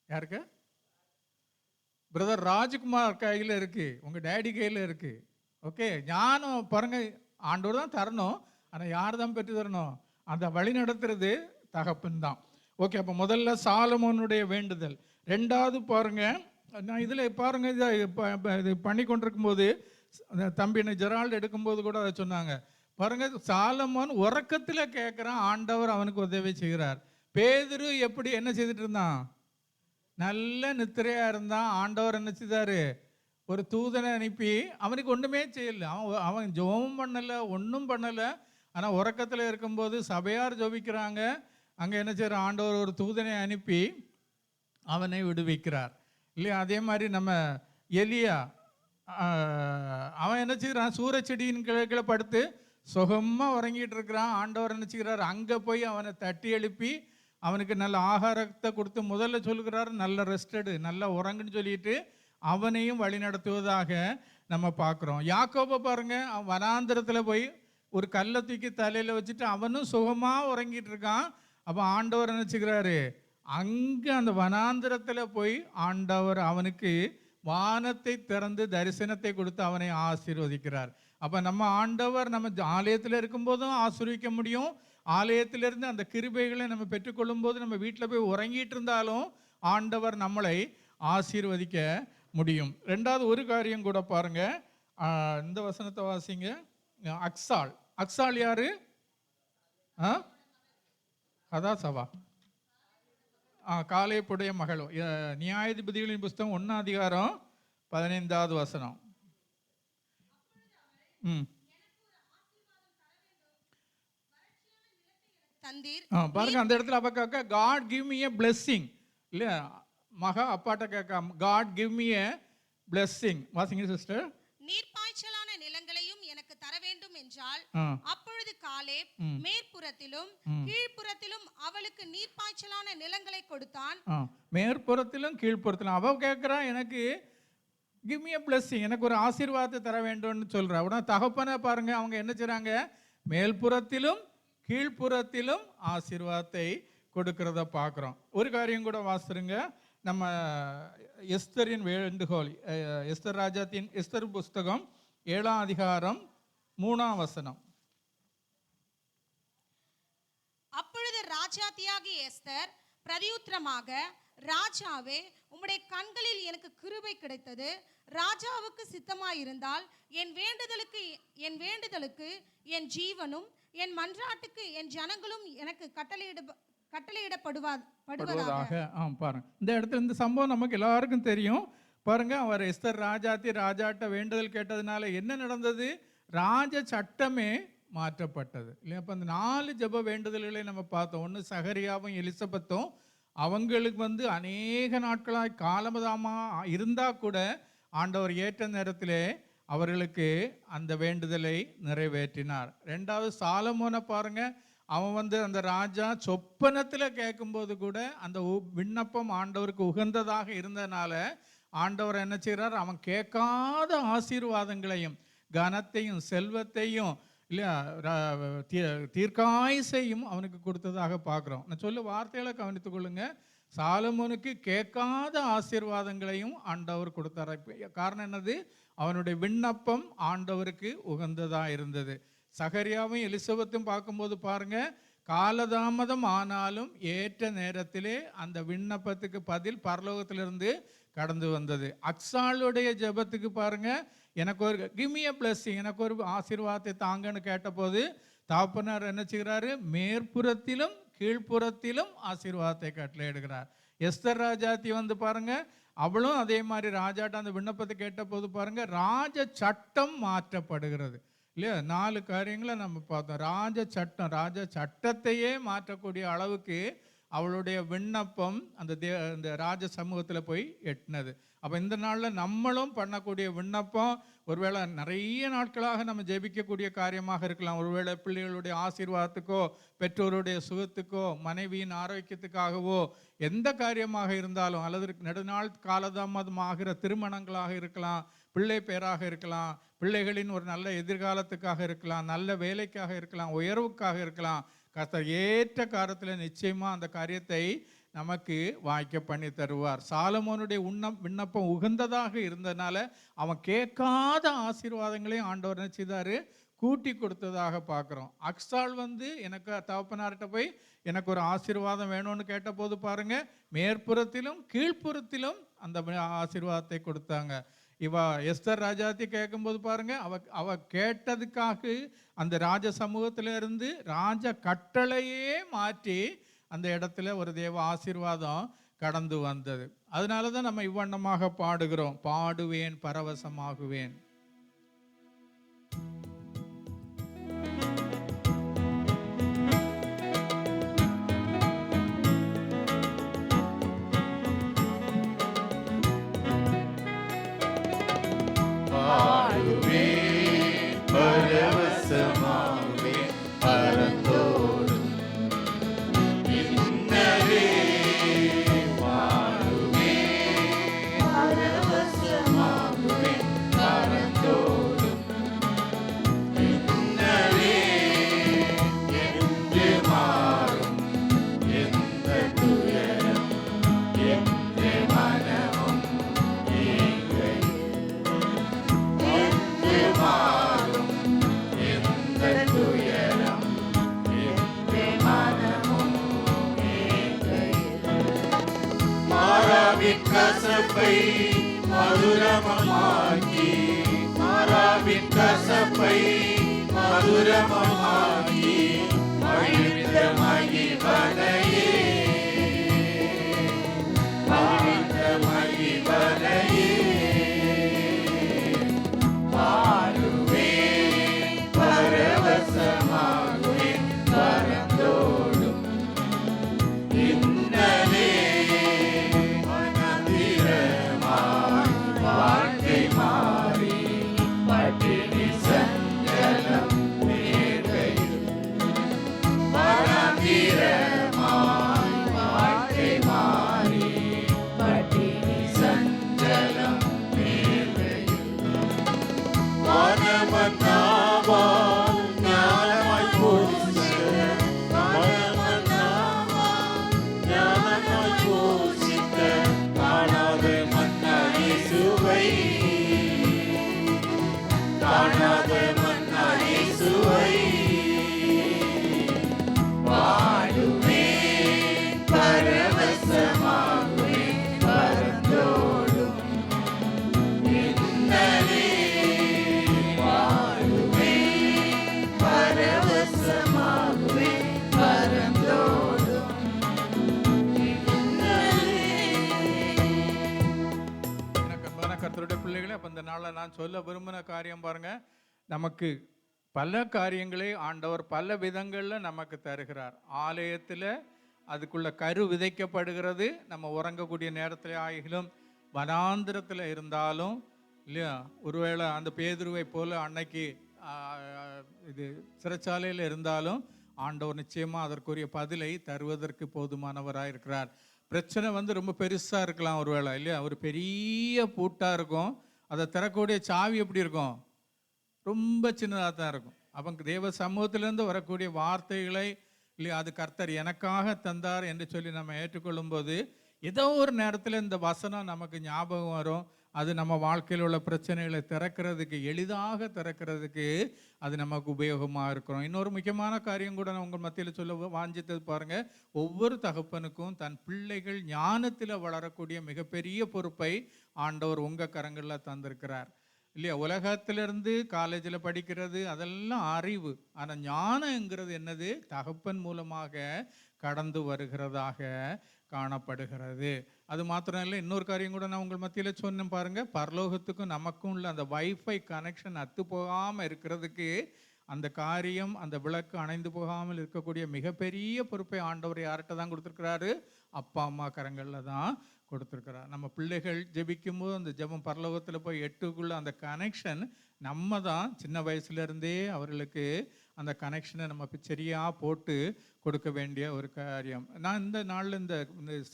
யாருக்கு? பிரதர் ராஜ்குமார் கையில் இருக்கு, உங்கள் டேடி கையில் இருக்கு. ஓகே, ஞானம் பாருங்க ஆண்டவர் தான் தரணும். ஆனால் யார் தான் பெற்று தரணும்? அந்த வழி நடத்துறது தகப்பன் தான். ஓகே, அப்போ முதல்ல சாலமோனுடைய வேண்டுதல். ரெண்டாவது பாருங்க, நான் இதில் பாருங்க, இது பண்ணி கொண்டிருக்கும் போது தம்பி ஜெரால்டு எடுக்கும்போது கூட அதை சொன்னாங்க. பாருங்க, சாலமோன் உறக்கத்தில் கேட்குறான், ஆண்டவர் அவனுக்கு உதவி செய்கிறார். பேதுரு எப்படி என்ன செய்துட்டு இருந்தான்? நல்ல நித்திரையாக இருந்தான். ஆண்டவர் என்ன செய்தார்? ஒரு தூதனை அனுப்பி அவனுக்கு ஒன்றுமே செய்யலை. அவன் ஜெபம் பண்ணலை, ஒன்றும் பண்ணலை. ஆனால் உறக்கத்தில் இருக்கும்போது சபையார் ஜெபிக்கிறாங்க. அங்கே என்ன செய்கிற? ஆண்டவர் ஒரு தூதனை அனுப்பி அவனை விடுவிக்கிறார் இல்லையா? அதே மாதிரி நம்ம எலியா, அவன் என்ன செய்கிறான்? சூரச்செடியின் கீழே படுத்து சுகமாக உறங்கிட்டு இருக்கிறான். ஆண்டவர் என்ன செய்கிறார்? அங்கே போய் அவனை தட்டி எழுப்பி அவனுக்கு நல்ல ஆகாரத்தை கொடுத்து முதல்ல சொல்லுகிறார், நல்ல ரெஸ்டடு, நல்லா உறங்குன்னு சொல்லிட்டு அவனையும் வழி நடத்துவதாக நம்ம பார்க்குறோம். யாக்கோபை பாருங்க, அவன் வனாந்திரத்தில் போய் ஒரு கல்லை தூக்கி தலையில் வச்சுட்டு அவனும் சுகமாக உறங்கிட்டு இருக்கான். அப்போ ஆண்டவர் நினச்சிக்கிறாரு, அங்கே அந்த வனாந்திரத்தில் போய் ஆண்டவர் அவனுக்கு வானத்தை திறந்து தரிசனத்தை கொடுத்து அவனை ஆசீர்வதிக்கிறார். அப்போ நம்ம ஆண்டவர் நம்ம ஆலயத்தில் இருக்கும்போதும் ஆசீர்வதிக்க முடியும். ஆலயத்திலிருந்து அந்த கிருபைகளை நம்ம பெற்றுக்கொள்ளும் போது நம்ம வீட்டில் போய் உறங்கிட்டு இருந்தாலும் ஆண்டவர் நம்மளை ஆசீர்வதிக்க முடியும். ரெண்டாவது ஒரு காரியம் கூட பாருங்க, இந்த வசனத்தை வாசிங்க. அக்சாள். அக்சாள் யாரு? கதாசவா, காலேப்புடைய மகள். நியாயாதிபதிகளின் புஸ்தகம் 1ஆம் அதிகாரம் 15வது வசனம். பாருங்க, அந்த இடத்துல அவ கேட்க, God give me a blessing இல்லையா? மகா அப்பாட்ட கேட்க, God give me a blessing. வாசிங்க சிஸ்டர். நீர்ப்பாய்ச்சலான நிலங்களையும் எனக்கு தர வேண்டும் என்றால், அப்பொழுது காலேப் மேற்புறத்திலும் கீழ்ப்புறத்திலும் அவளுக்கு நீர்ப்பாய்ச்சலான நிலங்களை கொடுத்தான். மேற்புறத்திலும் கீழ்ப்புறத்திலும் அவ கேட்கிறா, எனக்கு கிவ் மீ எ பிளெஸ்ஸிங், எனக்கு ஒரு ஆசீர்வாதத்தை தர வேண்டும்னு சொல்றா. உடனே தகப்பனை பாருங்க, அவங்க என்ன செய்றாங்க? மேல்புறத்திலும் கீழ்ப்புறத்திலும் ஆசீர்வாதத்தை கொடுக்கிறத பார்க்குறோம். ஒரு காரியம் கூட வாசிருங்க, நம்ம எஸ்தரின் வேண்டுகோள். எஸ்தர் ராஜாத்தின் எஸ்தர் புஸ்தகம் 7ஆம் அதிகாரம் 3ஆம் வசனம். அப்பொழுது ராஜாத்தியாகிய எஸ்தர் பிரதியுத்தரமாக, ராஜாவே, உம்முடைய கண்களில் எனக்கு கிருபை கிடைத்தது. ராஜாவுக்கு சித்தமாயிருந்தால் என் வேண்டுதலுக்கு என் ஜீவனும் என் மன்றாட்டுக்கு என் ஜனங்களும் எனக்கு கட்டளையிடப்படுவதாக. பாருங்க, இந்த இடத்துல இந்த சம்பவம் நமக்கு எல்லாருக்கும் தெரியும். பாருங்க, அவர் எஸ்தர் ராஜாட்ட வேண்டுதல் கேட்டதுனால என்ன நடந்தது? ராஜ சட்டமே மாற்றப்பட்டது இல்லையா? அப்போ அந்த 4 ஜெப வேண்டுதல்களை நம்ம பார்த்தோம். ஒன்று சகரியாவும் எலிசபெத்தும், அவங்களுக்கு அநேக நாட்களாக காலதாமமாக இருந்தால் கூட ஆண்டவர் ஏற்ற நேரத்திலே அவர்களுக்கு அந்த வேண்டுதலை நிறைவேற்றினார். 2வது சாலமோனை பாருங்க, அவன் அந்த ராஜா சொப்பனத்தில் கேட்கும்போது கூட அந்த விண்ணப்பம் ஆண்டவருக்கு உகந்ததாக இருந்ததுனால ஆண்டவர் என்ன செய்கிறார்? அவன் கேட்காத ஆசீர்வாதங்களையும் கனத்தையும் செல்வத்தையும் இல்லையா தீர்க்காயுசையும் அவனுக்கு கொடுத்ததாக பார்க்குறோம். நான் சொல்ல வார்த்தைகளை கவனித்துக் கொள்ளுங்க. சாலமோனுக்கு கேட்காத ஆசீர்வாதங்களையும் ஆண்டவர் கொடுத்தார். காரணம் என்னது? அவனுடைய விண்ணப்பம் ஆண்டவருக்கு உகந்ததாக இருந்தது. சகரியாவும் எலிசபெத்தும் பார்க்கும்போது பாருங்க, காலதாமதம் ஆனாலும் ஏற்ற நேரத்திலே அந்த விண்ணப்பத்துக்கு பதில் பரலோகத்திலிருந்து கடந்து வந்தது. அக்சாளுடைய ஜெபத்துக்கு பாருங்க, எனக்கு ஒரு கிவ் எ பிளஸிங், எனக்கு ஒரு ஆசீர்வாதத்தை தாங்கன்னு கேட்டபோது தகப்பனார் என்ன செய்கிறாரு? மேற்புறத்திலும் கீழ்ப்புறத்திலும் ஆசீர்வாதத்தை கட்டளையிடுகிறார். எஸ்தர் ராஜாத்தி பாருங்க, அவளும் அதே மாதிரி ராஜாட்ட அந்த விண்ணப்பத்தை கேட்ட போது பாருங்க, ராஜ சட்டம் மாற்றப்படுகிறது இல்லையா? 4 காரியங்களை நம்ம பார்த்தோம். ராஜ சட்டத்தையே மாற்றக்கூடிய அளவுக்கு அவளுடைய விண்ணப்பம் அந்த ராஜ சமூகத்தில் போய் எட்டினது. அப்போ இந்த நாளில் நம்மளும் பண்ணக்கூடிய விண்ணப்பம் ஒருவேளை நிறைய நாட்களாக நம்ம ஜெபிக்கக்கூடிய காரியமாக இருக்கலாம். ஒருவேளை பிள்ளைகளுடைய ஆசீர்வாதத்துக்கோ, பெற்றோருடைய சுகத்துக்கோ, மனைவியின் ஆரோக்கியத்துக்காகவோ, எந்த காரியமாக இருந்தாலும், அல்லது நெடுநாள் காலதாமதமாகிற திருமணங்களாக இருக்கலாம், பிள்ளை பேராக இருக்கலாம், பிள்ளைகளின் ஒரு நல்ல எதிர்காலத்துக்காக இருக்கலாம், நல்ல வேலைக்காக இருக்கலாம், உயர்வுக்காக இருக்கலாம். கர்த்தர் ஏற்ற காலத்தில் நிச்சயமாக அந்த காரியத்தை நமக்கு வாய்க்க பண்ணி தருவார். சாலமோனுடைய விண்ணப்பம் உகந்ததாக இருந்ததுனால அவன் கேட்காத ஆசீர்வாதங்களையும் ஆண்டவர் என்ன செய்தார்? கூட்டி கொடுத்ததாக பார்க்குறோம். அக்சால் எனக்கு தகப்பனார்கிட்ட போய் எனக்கு ஒரு ஆசீர்வாதம் வேணும்னு கேட்ட போது பாருங்க, மேற்புறத்திலும் கீழ்ப்புறத்திலும் அந்த ஆசீர்வாதத்தை கொடுத்தாங்க. எஸ்தர் ராஜாத்தி கேட்கும்போது பாருங்க, அவ கேட்டதுக்காக அந்த ராஜ சமூகத்திலிருந்து ராஜ கட்டளையே மாற்றி அந்த இடத்துல ஒரு தேவ ஆசீர்வாதம் கடந்து வந்தது. அதனால தான் நம்ம இவ்வண்ணமாக பாடுகிறோம், பாடுவேன் பரவசமாகுவேன். கசப்பை மதுரமாக்கி, மாறாவின் கசப்பை மதுரமாக்கி, மகிழ்ந்த மகிழ்வனையே, மகிழ்ந்த மகிழ்வனையே, பாடுவேன் பரவசமாகுவேன் பரந்தோடும் இன்னலே வாழ்க்கை மாறி பட்டினி சஞ்சலம் நேர்கையில் மனந்திரமாய் வாழ்க்கை மாறி பட்டினி சஞ்சலம் நேர்கையில் மனமன்னாவால் ஞானமாய் போஷித்த மனமன்னாவால் ஞானமாய் போஷித்த காணாத மன்னா இயேசுவை, காணாத மன்னா இயேசுவை, பாடுவேன் பரவசமாகுவேன் பரந்தோடும் இன்னலே, பாடுவேன் கர்த்தருடைய பிள்ளைகளே, அப்போ இந்த நாளில் நான் சொல்ல விரும்பின காரியம் பாருங்க, நமக்கு பல காரியங்களை ஆண்டவர் பல விதங்களில் நமக்கு தருகிறார். ஆலயத்தில் அதுக்குள்ள கரு விதைக்கப்படுகிறது. நம்ம உறங்கக்கூடிய நேரத்தில் ஆகிலும், வனாந்திரத்தில் இருந்தாலும் இல்லையா, ஒருவேளை அந்த பேதுருவை போல அன்னைக்கு இது சிறைச்சாலையில் இருந்தாலும் ஆண்டவர் நிச்சயமாக அதற்குரிய பதிலை தருவதற்கு போதுமானவராக இருக்கிறார். பிரச்சனை ரொம்ப பெருசாக இருக்கலாம் ஒருவேளை இல்லையா, ஒரு பெரிய பூட்டாக இருக்கும், அதை திறக்கக்கூடிய சாவி எப்படி இருக்கும், ரொம்ப சின்னதாக தான் இருக்கும். அப்போ தேவ சமூகத்திலேருந்து வரக்கூடிய வார்த்தைகளை இல்லையா, அது கர்த்தர் எனக்காக தந்தார் என்று சொல்லி நம்ம ஏற்றுக்கொள்ளும் போது ஏதோ ஒரு நேரத்தில் இந்த வசனம் நமக்கு ஞாபகம் வரும். அது நம்ம வாழ்க்கையில் உள்ள பிரச்சனைகளை திறக்கிறதுக்கு, எளிதாக திறக்கிறதுக்கு அது நமக்கு உபயோகமாக இருக்கிறோம். இன்னொரு முக்கியமான காரியம் கூட நான் உங்கள் மத்தியில் சொல்ல வாஞ்சித்தது பாருங்கள், ஒவ்வொரு தகப்பனுக்கும் தன் பிள்ளைகள் ஞானத்தில் வளரக்கூடிய மிகப்பெரிய பொறுப்பை ஆண்டவர் உங்கள் கரங்களில் தந்திருக்கிறார் இல்லையா. உலகத்திலிருந்து காலேஜில் படிக்கிறது அதெல்லாம் அறிவு, ஆனால் ஞானங்கிறது என்னது, தகப்பன் மூலமாக கடந்து வருகிறதாக காணப்படுகிறது. அது மாத்திரம் இல்லை, இன்னொரு காரியம் கூட நான் உங்கள் மத்தியில் சொன்னேன் பாருங்கள், பரலோகத்துக்கும் நமக்கும் உள்ள அந்த வைஃபை கனெக்ஷன் அத்து போகாமல் இருக்கிறதுக்கு அந்த காரியம், அந்த விளக்கு அணைந்து போகாமல் இருக்கக்கூடிய மிகப்பெரிய பொறுப்பை ஆண்டவர் யார்கிட்ட தான் கொடுத்துருக்கிறாரு, அப்பா அம்மா கரங்களில் தான் கொடுத்துருக்கிறார். நம்ம பிள்ளைகள் ஜெபிக்கும்போது அந்த ஜெபம் பரலோகத்தில் போய் எட்டுக்குள்ள அந்த கனெக்ஷன் நம்ம தான் சின்ன வயசுலேருந்தே அவர்களுக்கு அந்த கனெக்ஷனை நம்ம சரியாக போட்டு கொடுக்க வேண்டிய ஒரு காரியம். நான் இந்த நாளில் இந்த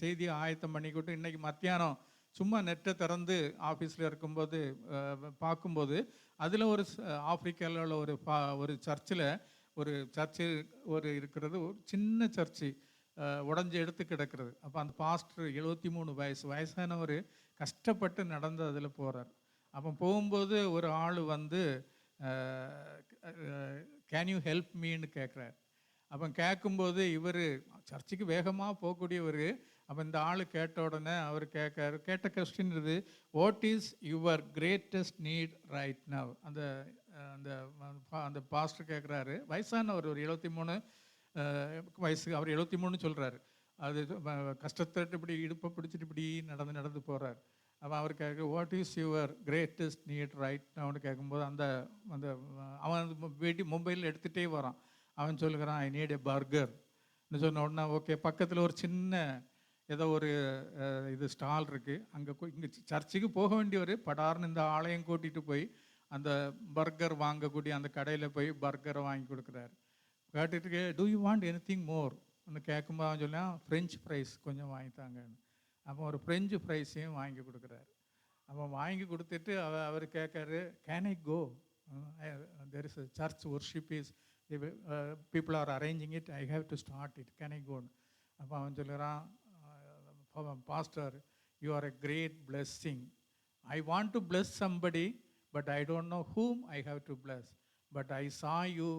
செய்தியை ஆயத்தம் பண்ணிக்கிட்டு இன்றைக்கி மத்தியானம் சும்மா நெட்டை திறந்து ஆஃபீஸில் இருக்கும்போது பார்க்கும்போது அதில் ஒரு ஆப்பிரிக்காவில் உள்ள ஒரு சர்ச்சில் ஒரு இருக்கிறது, ஒரு சின்ன சர்ச்சு உடஞ்சி எடுத்து கிடக்கிறது. அப்போ அந்த பாஸ்டர் 73 வயசானவர் கஷ்டப்பட்டு நடந்து அதில் போகிறார். அப்போ போகும்போது ஒரு ஆள் கேன் யூ ஹெல்ப் மீன்னு கேட்குறார். அப்போ கேட்கும்போது இவர் சர்ச்சுக்கு வேகமாக போகக்கூடியவர். அப்போ இந்த ஆள் கேட்ட உடனே அவர் கேட்ட கொஸ்டின் இது, what is your greatest need right now. அந்த பாஸ்டர் கேட்குறாரு, வயசானவர் ஒரு 73 வயசு, அவர் 73 சொல்கிறாரு. அது கஷ்டத்தட்டு இப்படி இடுப்பை பிடிச்சிட்டு இப்படி நடந்து போகிறார். அப்போ அவர் கேட்க, what is your greatest need right நவுன்னு கேட்கும்போது அந்த அவன் மொபைலில் எடுத்துகிட்டே வரான். அவன் சொல்லுகிறான், ஐ நீட் எ பர்கர்னு சொன்ன உடனே ஓகே, பக்கத்தில் ஒரு சின்ன ஏதோ ஒரு இது ஸ்டால் இருக்குது, இங்கே சர்ச்சுக்கு போக வேண்டியவர் படார்னு இந்த ஆலயம் கூட்டிகிட்டு போய் அந்த பர்கர் வாங்கக்கூடிய அந்த கடையில் போய் பர்கரை வாங்கி கொடுக்குறாரு. கேட்டுட்டு, do you want anything more ஒன்று கேட்கும்போது அவன் சொன்னான், ஃப்ரெஞ்சு ஃப்ரைஸ் கொஞ்சம் வாங்கித்தாங்கன்னு. அப்போ ஒரு ஃப்ரெஞ்சு ஃப்ரைஸையும் வாங்கி கொடுக்குறாரு. அப்போ வாங்கி கொடுத்துட்டு அவர் கேட்காரு, can I go, there is church worship is people are arranging it, I have to start it, can I கோன்னு. அப்போ அவன் சொல்லுறான், pastor you are a great blessing, I want to bless somebody but I don't know whom I have to bless, but I saw you,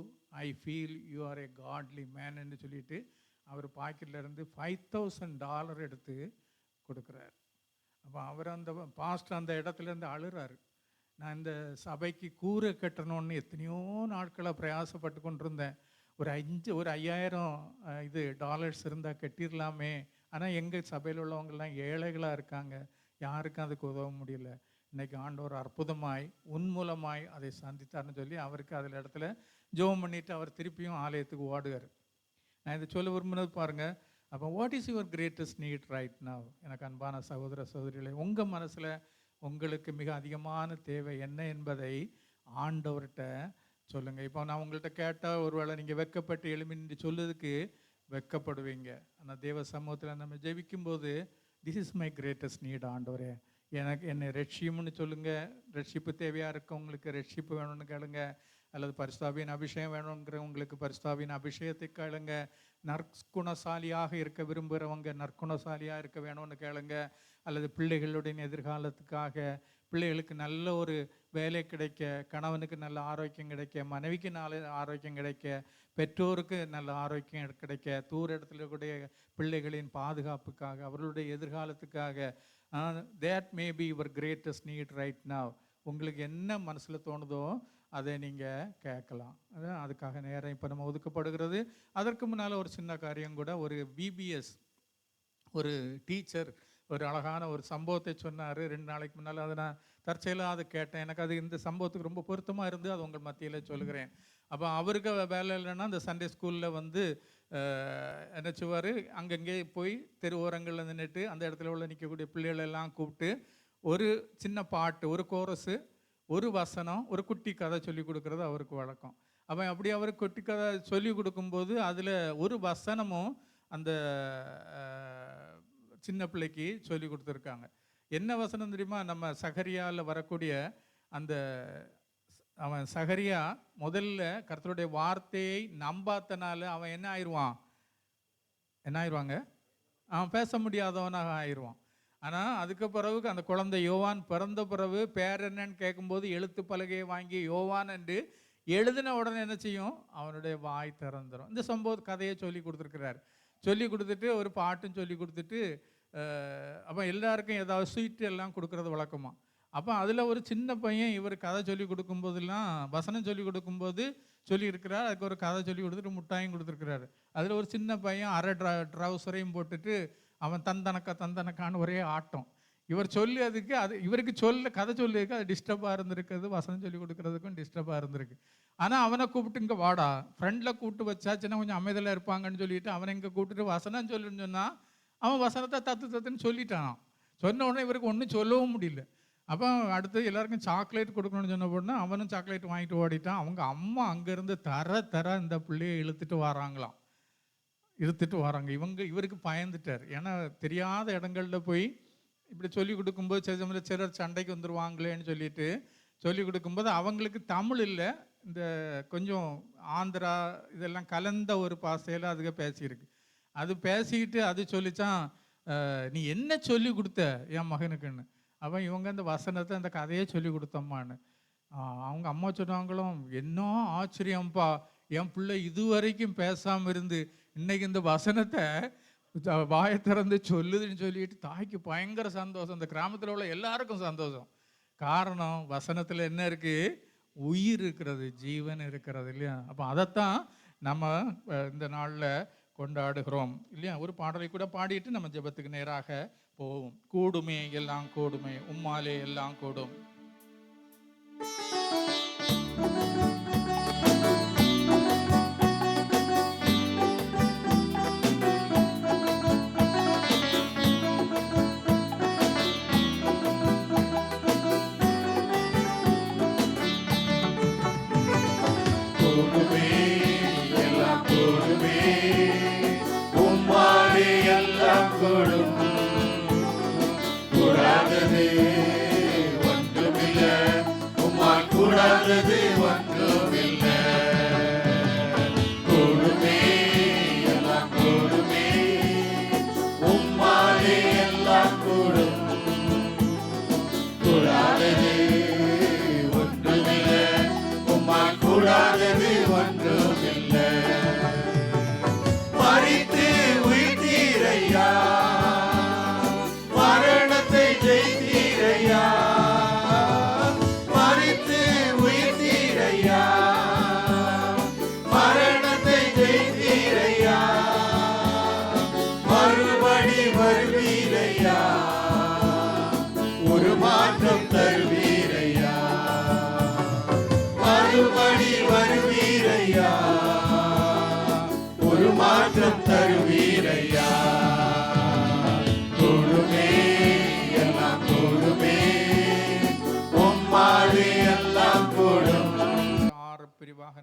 I feel you are a godly மேன்னு சொல்லிட்டு அவர் பாக்கெட்லேருந்து $5,000 எடுத்து கொடுக்குறார். அப்போ அவர் அந்த பாஸ்டர் அந்த இடத்துலேருந்து அழுறாரு, நான் இந்த சபைக்கு கூரை கட்டணும்னு எத்தனையோ நாட்களாக பிரயாசப்பட்டு கொண்டிருந்தேன், ஒரு 5,000 இது டாலர்ஸ் இருந்தால் கட்டிடலாமே, ஆனால் எங்கள் சபையில் உள்ளவங்கெல்லாம் ஏழைகளாக இருக்காங்க, யாருக்கும் அதுக்கு உதவ முடியல, இன்றைக்கி ஆண்டவர் அற்புதமாய் உன் மூலமாய் அதை சந்தித்தார்னு சொல்லி அவருக்கு அதில் இடத்துல ஜெபம் பண்ணிவிட்டு அவர் திருப்பியும் ஆலயத்துக்கு ஓடுவார். நான் இதை சொல்ல விரும்பினது பாருங்கள். அப்போ what is your greatest need right now. எனக்கு அன்பான சகோதர சகோதரிகளை, உங்கள் மனசில் உங்களுக்கு மிக அதிகமான தேவை என்ன என்பதை ஆண்டவர்கிட்ட சொல்லுங்கள். இப்போ நான் உங்கள்கிட்ட கேட்டால் ஒருவேளை நீங்கள் வெட்கப்பட்டு எழுமின்னு சொல்லுறதுக்கு வெட்கப்படுவீங்க. ஆனால் தேவ சமூகத்தில் நம்ம ஜெபிக்கும்போது, this is my greatest need ஆண்டவரே, என்னை ரட்சியம்னு சொல்லுங்கள். ரட்சிப்பு தேவையாக இருக்கவங்களுக்கு ரட்சிப்பு வேணும்னு கேளுங்க, அல்லது பரிசுத்தாவியின் அபிஷேகம் வேணுங்கிறவங்களுக்கு பரிசுத்தாவியின் அபிஷேகத்தை கேளுங்க, நற்குணசாலியாக இருக்க விரும்புகிறவங்க நற்குணசாலியாக இருக்க வேணும்னு கேளுங்க, அல்லது பிள்ளைகளுடைய எதிர்காலத்துக்காக, பிள்ளைகளுக்கு நல்ல ஒரு வேலை கிடைக்க, கணவனுக்கு நல்ல ஆரோக்கியம் கிடைக்க, மனைவிக்கு நல்ல ஆரோக்கியம் கிடைக்க, பெற்றோருக்கு நல்ல ஆரோக்கியம் கிடைக்க, தூர இடத்துல கூடிய பிள்ளைகளின் பாதுகாப்புக்காக, அவர்களுடைய எதிர்காலத்துக்காக, that may be your greatest need right now. உங்களுக்கு என்ன மனசில் தோணுதோ அதை நீங்கள் கேட்கலாம். அதுக்காக நேரம் இப்போ நம்ம ஒதுக்கப்படுகிறது. அதற்கு முன்னால் ஒரு சின்ன காரியம் கூட, ஒரு VBS ஒரு டீச்சர் ஒரு அழகான ஒரு சம்பவத்தை சொன்னார் 2 நாளைக்கு முன்னால். அதை நான் தற்செயலாக அதை கேட்டேன். எனக்கு அது இந்த சம்பவத்துக்கு ரொம்ப பொருத்தமாக இருந்து அது உங்கள் மத்தியில் சொல்கிறேன். அப்போ அவருக்கு வேலை இல்லைன்னா அந்த சண்டே ஸ்கூலில் வந்து என்ன செய்வார், அங்கங்கே போய் தெரு ஓரங்களில் நின்றுட்டு அந்த இடத்துல உள்ள நிற்கக்கூடிய பிள்ளைகளெல்லாம் கூப்பிட்டு ஒரு சின்ன பாட்டு, ஒரு கோரஸு, ஒரு வசனம், ஒரு குட்டி கதை சொல்லி கொடுக்குறது அவருக்கு வழக்கம். அவன் அப்படி அவருக்கு குட்டி கதை சொல்லி கொடுக்கும்போது அதில் ஒரு வசனமும் அந்த சின்ன பிள்ளைக்கு சொல்லி கொடுத்துருக்காங்க. என்ன வசனம் தெரியுமா? நம்ம சகரியாவில் வரக்கூடிய அந்த அவன் சகரியா முதல்ல கர்த்தருடைய வார்த்தையை நம்பாதனால அவன் என்ன ஆயிடுவாங்க, அவன் பேச முடியாதவனாக ஆயிடுவான். ஆனால் அதுக்கு பிறகு அந்த குழந்தை யோவான் பிறந்த பிறகு பேர் என்னன்னு கேட்கும்போது எழுத்து பலகையை வாங்கி யோவான் என்று எழுதின உடனே என்ன செய்யும், அவனுடைய வாய் திறந்துடும். இந்த சம்பவ கதையை சொல்லி கொடுத்துருக்கிறார். சொல்லி கொடுத்துட்டு ஒரு பாட்டும் சொல்லி கொடுத்துட்டு அப்போ எல்லாருக்கும் ஏதாவது ஸ்வீட்டு எல்லாம் கொடுக்குறது வழக்கமா. அப்போ அதில் ஒரு சின்ன பையன் இவர் கதை சொல்லி கொடுக்கும்போதெல்லாம் வசனம் சொல்லி கொடுக்கும்போது சொல்லியிருக்கிறார். அதுக்கு ஒரு கதை சொல்லி கொடுத்துட்டு முட்டாயும் கொடுத்துருக்கிறாரு. அதில் ஒரு சின்ன பையன் அரை ட்ரௌசரையும் போட்டுட்டு அவன் தந்தனக்கான்னு ஒரே ஆட்டம். இவர் சொல்லி அதுக்கு அது இவருக்கு கதை சொல்லியிருக்கு, அது டிஸ்டர்பாக இருந்திருக்குது. வசனம் சொல்லி கொடுக்குறதுக்கும் டிஸ்டர்பாக இருந்திருக்கு. ஆனால் அவனை கூப்பிட்டு இங்கே வாடா, ஃப்ரெண்டில் கூப்பிட்டு வச்சாச்சுன்னா கொஞ்சம் அமைதலாக இருப்பாங்கன்னு சொல்லிட்டு அவனை இங்கே கூப்பிட்டுட்டு வசனம் சொல்லுன்னு சொன்னால் அவன் வசனத்தை தத்துன்னு சொல்லிட்டானான். சொன்ன உடனே இவருக்கு ஒன்றும் சொல்லவும் முடியல. அப்போ அடுத்து எல்லாருக்கும் சாக்லேட் கொடுக்கணும்னு சொன்ன உடனே அவனும் சாக்லேட் வாங்கிட்டு ஓடிட்டான். அவங்க அம்மா அங்கேருந்து தர இந்த பிள்ளையை இழுத்துட்டு வராங்க. இவருக்கு பயந்துட்டார். ஏன்னா தெரியாத இடங்கள்ல போய் இப்படி சொல்லி கொடுக்கும்போது சிலர் சண்டைக்கு வந்துடுவாங்களேன்னு சொல்லிட்டு சொல்லி கொடுக்கும்போது அவங்களுக்கு தமிழ் இல்லை, இந்த கொஞ்சம் ஆந்திரா இதெல்லாம் கலந்த ஒரு பாசையில் அதுக்கு பேசியிருக்கு. அது பேசிக்கிட்டு அது சொல்லிச்சான், நீ என்ன சொல்லி கொடுத்த என் மகனுக்குன்னு. அவன் இவங்க அந்த வசனத்தை அந்த கதையை சொல்லி கொடுத்தம்மான்னு. அவங்க அம்மா சொன்னாங்களும், என்ன ஆச்சரியம்ப்பா, என் பிள்ளை இதுவரைக்கும் பேசாமல் இருந்து இன்னைக்கு இந்த வசனத்தை வாயை திறந்து சொல்லுதுன்னு சொல்லிட்டு தாய்க்கு பயங்கர சந்தோஷம். இந்த கிராமத்தில் உள்ள எல்லாருக்கும் சந்தோஷம். காரணம் வசனத்தில் என்ன இருக்குது, உயிர் இருக்கிறது, ஜீவன் இருக்கிறது இல்லையா. அப்போ அதைத்தான் நம்ம இந்த நாளில் கொண்டாடுகிறோம் இல்லையா. ஒரு பாடலை கூட பாடிட்டு நம்ம ஜெபத்துக்கு நேராக போவோம். கூடுமே எல்லாம் கூடுமே, உம்மாலே எல்லாம் கூடும்.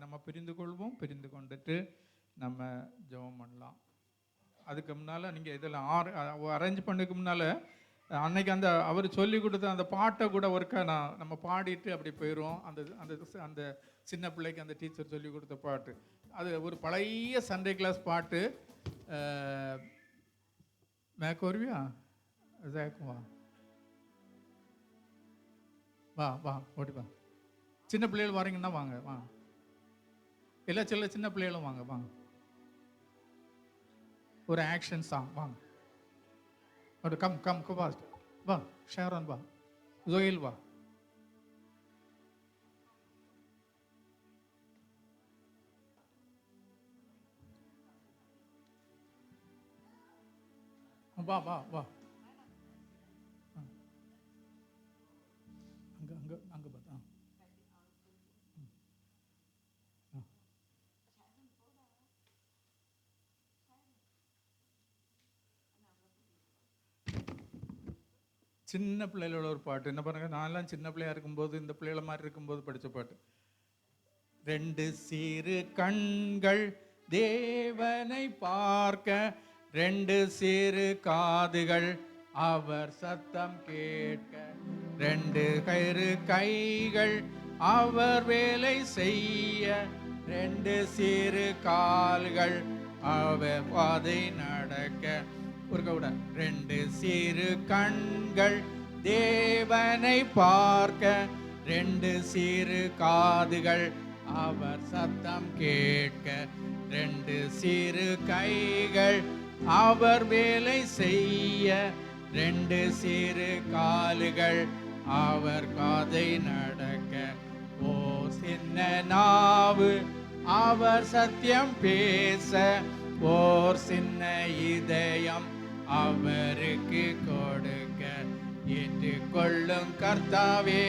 நம்ம பிரிந்து கொள்வோம். பிரிந்து கொண்டுட்டு நம்ம ஜெபம் பண்ணலாம். அதுக்கு முன்னால் நீங்கள் இதெல்லாம் அரேஞ்ச் பண்ணதுக்கு முன்னால் அன்னைக்கு அந்த அவர் சொல்லி கொடுத்த அந்த பாட்டை கூட ஒருக்கா நம்ம பாடிட்டு அப்படி போயிடுவோம். அந்த சின்ன பிள்ளைக்கு அந்த டீச்சர் சொல்லி கொடுத்த பாட்டு, அது ஒரு பழைய சண்டே கிளாஸ் பாட்டு. மேற்கு வருவியா? வா வா வா ஓடி வா. சின்ன பிள்ளைகள் வரீங்கன்னா வாங்க வாங்க, எல்லா சின்ன பிள்ளைகளும் வாங்க வாங்க. ஒரு ஆக்ஷன் சாங் வாங்க. ஒரு கம் கம் வா வா. ஷேரான் வா, ஜோயில் வா. வா வா வா. சின்ன பிள்ளைகளோட ஒரு பாட்டு என்ன பாருங்க, நான்லாம் சின்ன பிள்ளையா இருக்கும்போது இந்த பிள்ளைகள மாதிரி இருக்கும்போது படித்த பாட்டு. 2 சிறு கண்கள் தேவனை பார்க்க, 2 சிறு காதுகள் அவர் சத்தம் கேட்க, 2 கயிறு கைகள் அவர் வேலை செய்ய, 2 சிறு கால்கள் அவர் பாதை நடக்க. ஒரு கூட 2 சிறு கண்கள் தேவனை பார்க்க, 2 சிறு காதுகள் அவர் சத்தம் கேட்க, 2 சிறு கைகள் அவர் வேலை செய்ய, 2 சிறு கால்கள் அவர் பாதை நடக்க. ஓ சின்ன நாவு அவர் சத்தியம் பேச, ஓர் சின்ன இதயம் அவருக்கு கொடுக்க. ஏற்றுக்கொள்ளும் கர்த்தாவே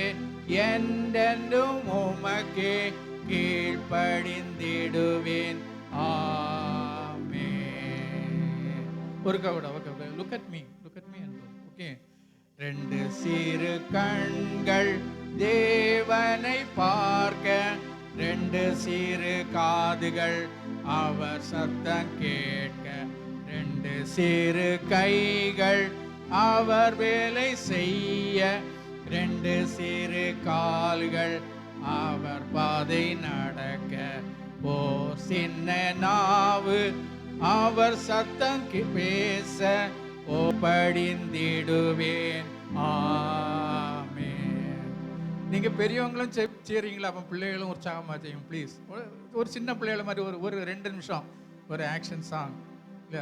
என்றென்றும் உமக்கே கீழ்ப்படிந்திடுவேன். ஆமென். ஒரு Gauda look at me okay. 2 சிறு கண்கள் தேவனை பார்க்க, 2 சிறு காதுகள் அவர் சத்தம் கேட்க, 2 சிறு கைகள் அவர் வேலை செய்ய, 2 சிறு கால்கள் அவர் பாதை நடக்க. ஓ சின்ன நாவு அவர் சத்தம் பேச, ஓ படிந்திடுவேன். ஆமென். நீங்க பெரியவங்களும் செய்றீங்களா? அப்ப பிள்ளைகளும் உற்சாகமா செய்யும் ப்ளீஸ். ஒரு சின்ன பிள்ளைகள மாதிரி ஒரு 2 நிமிஷம் ஒரு ஆக்ஷன் சாங் இல்ல,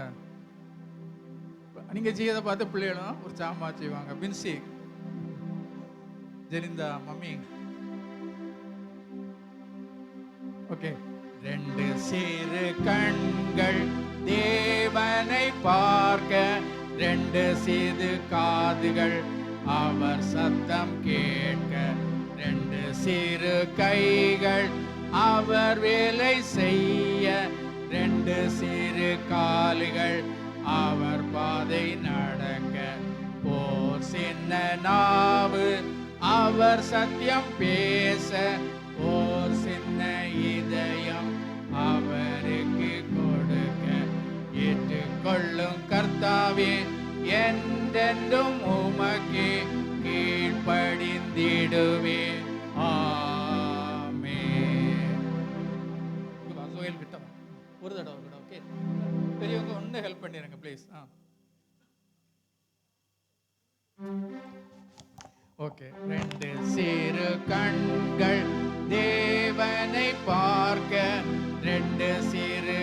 நீங்க செய்யறத பார்த்து பிள்ளைகளும் உற்சாகமா செய்வாங்க. பின்சி, ஜெனிந்தா, மம்மி. ஓகே. 2 சிறு கண்கள் தேவனை பார்க்க, 2 சிறு காதுகள் அவர் சத்தம் கேட்க, 2 சிறு கைகள் அவர் வேலை செய்ய, 2 சிறு கால்கள் அவர் பாதை நடக்க. ஓர் சின்ன நாவு அவர் சத்தியம் பேச, ஓர் சின்ன இதயம் அவருக்கு கொடுக்க. ஏற்றுக்கொள்ளும் கர்த்தாவே என்றென்றும் உமக்கே கீழ்ப்படிந்திடுவேன். ஆமென். சோயல் கிட்ட ஒரு தடவை கூட ஓகே. பெரியவங்க ஒன்று ஹெல்ப் பண்ணிடுங்க ப்ளீஸ். ஓகே. 2 சிறு கண்கள் தேவனை பார்க்க, 2 சிறு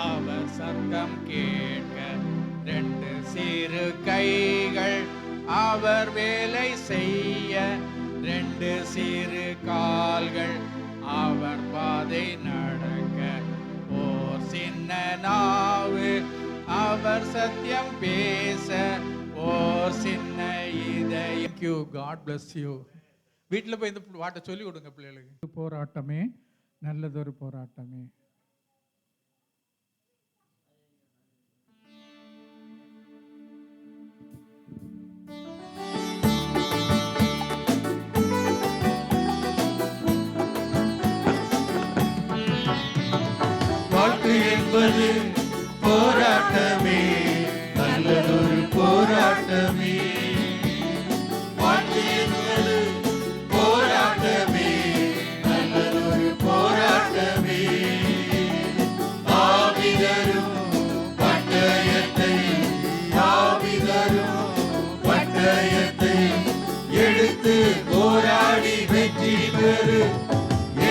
அவர் சத்தம் கேட்க, 2 சிறு கைகள் அவர் வேலை செய்ய, 2 சிறு கால்கள் அவர் பாதை நடக்க. ஓர் சின்ன நாவு அவர் சத்தியம் பேச, ஓர் சின்ன இதயம். Thank you. God bless you. வீட்டில் போய் இந்த வாட்டை சொல்லி கொடுங்க பிள்ளைகளுக்கு. போராட்டமே நல்லதொரு போராட்டமே. வாழ்க்கை என்பது போராட்டமே, நல்லதொரு போராட்டமே. வாழ்க்கை என்பது போராட்டமே, நல்லதொரு போராட்டமே. ஆவிதரும் பட்டயத்தை, ஆவிதரும் பட்டயத்தை எடுத்து போராடி வெற்றி பெறு,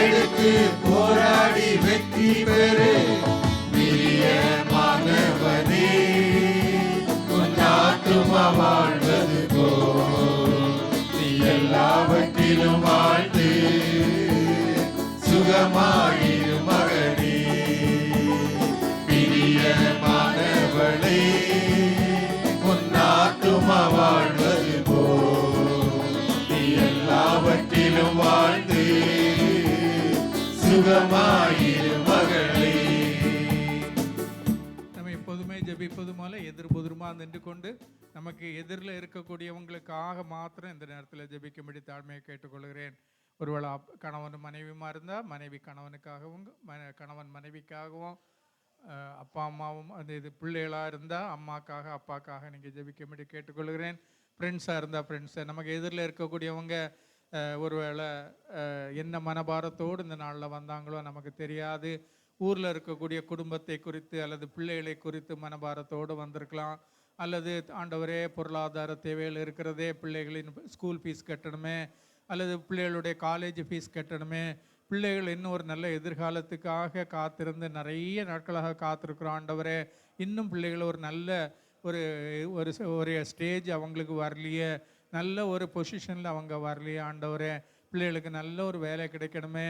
எடுத்து போராடி வெற்றி பெறு. பிரியமானவனே, உன் ஆத்துமா வாழ்வது போல் நீ எல்லாவற்றிலும் வாழ்ந்து சுகமாயிரு மகனே. பிரியமானவளே, உன் ஆத்துமா வாழ்வது போல் நீ எல்லாவற்றிலும் வாழ்ந்து சுகமாயிரு மகளே. நம்ம எப்போதுமே ஜெபிப்பது போல எதிர் புதிருமா நின்று கொண்டு நமக்கு எதிரில் இருக்கக்கூடியவங்களுக்காக மாத்திரம் இந்த நேரத்தில் ஜெபிக்கும்படி தாழ்மையை கேட்டுக்கொள்கிறேன். ஒருவேளை கணவன் மனைவியுமா இருந்தால் மனைவி கணவனுக்காகவும் கணவன் மனைவிக்காகவும், அப்பா அம்மாவும் அந்த இது பிள்ளைகளாக இருந்தால் அம்மாக்காக அப்பாக்காக நீங்கள் ஜெபிக்கும்படி கேட்டுக்கொள்கிறேன். ஃப்ரெண்ட்ஸாக இருந்தால் ஃப்ரெண்ட்ஸை, நமக்கு எதிரில் இருக்கக்கூடியவங்க ஒருவேளை என்ன மனபாரத்தோடு இந்த நாளில் வந்தாங்களோ நமக்கு தெரியாது. ஊரில் இருக்கக்கூடிய குடும்பத்தை குறித்து அல்லது பிள்ளைகளை குறித்து மனபாரத்தோடு வந்திருக்கலாம். அல்லது ஆண்டவரே பொருளாதார தேவைகள் இருக்கிறதே, பிள்ளைகளின் ஸ்கூல் ஃபீஸ் கட்டணுமே, அல்லது பிள்ளைகளுடைய காலேஜ் ஃபீஸ் கட்டணுமே, பிள்ளைகள் இன்னும் ஒரு நல்ல எதிர்காலத்துக்காக காத்திருந்து நிறைய நாட்களாக காத்திருக்கிறோம். ஆண்டவரே இன்னும் பிள்ளைகள் ஒரு நல்ல ஒரு ஒரு ஸ்டேஜ் அவங்களுக்கு வரலையே, நல்ல ஒரு பொசிஷனில் அவங்க வரலையே. ஆண்டவரே பிள்ளைகளுக்கு நல்ல ஒரு வேலை கிடைக்கணுமே.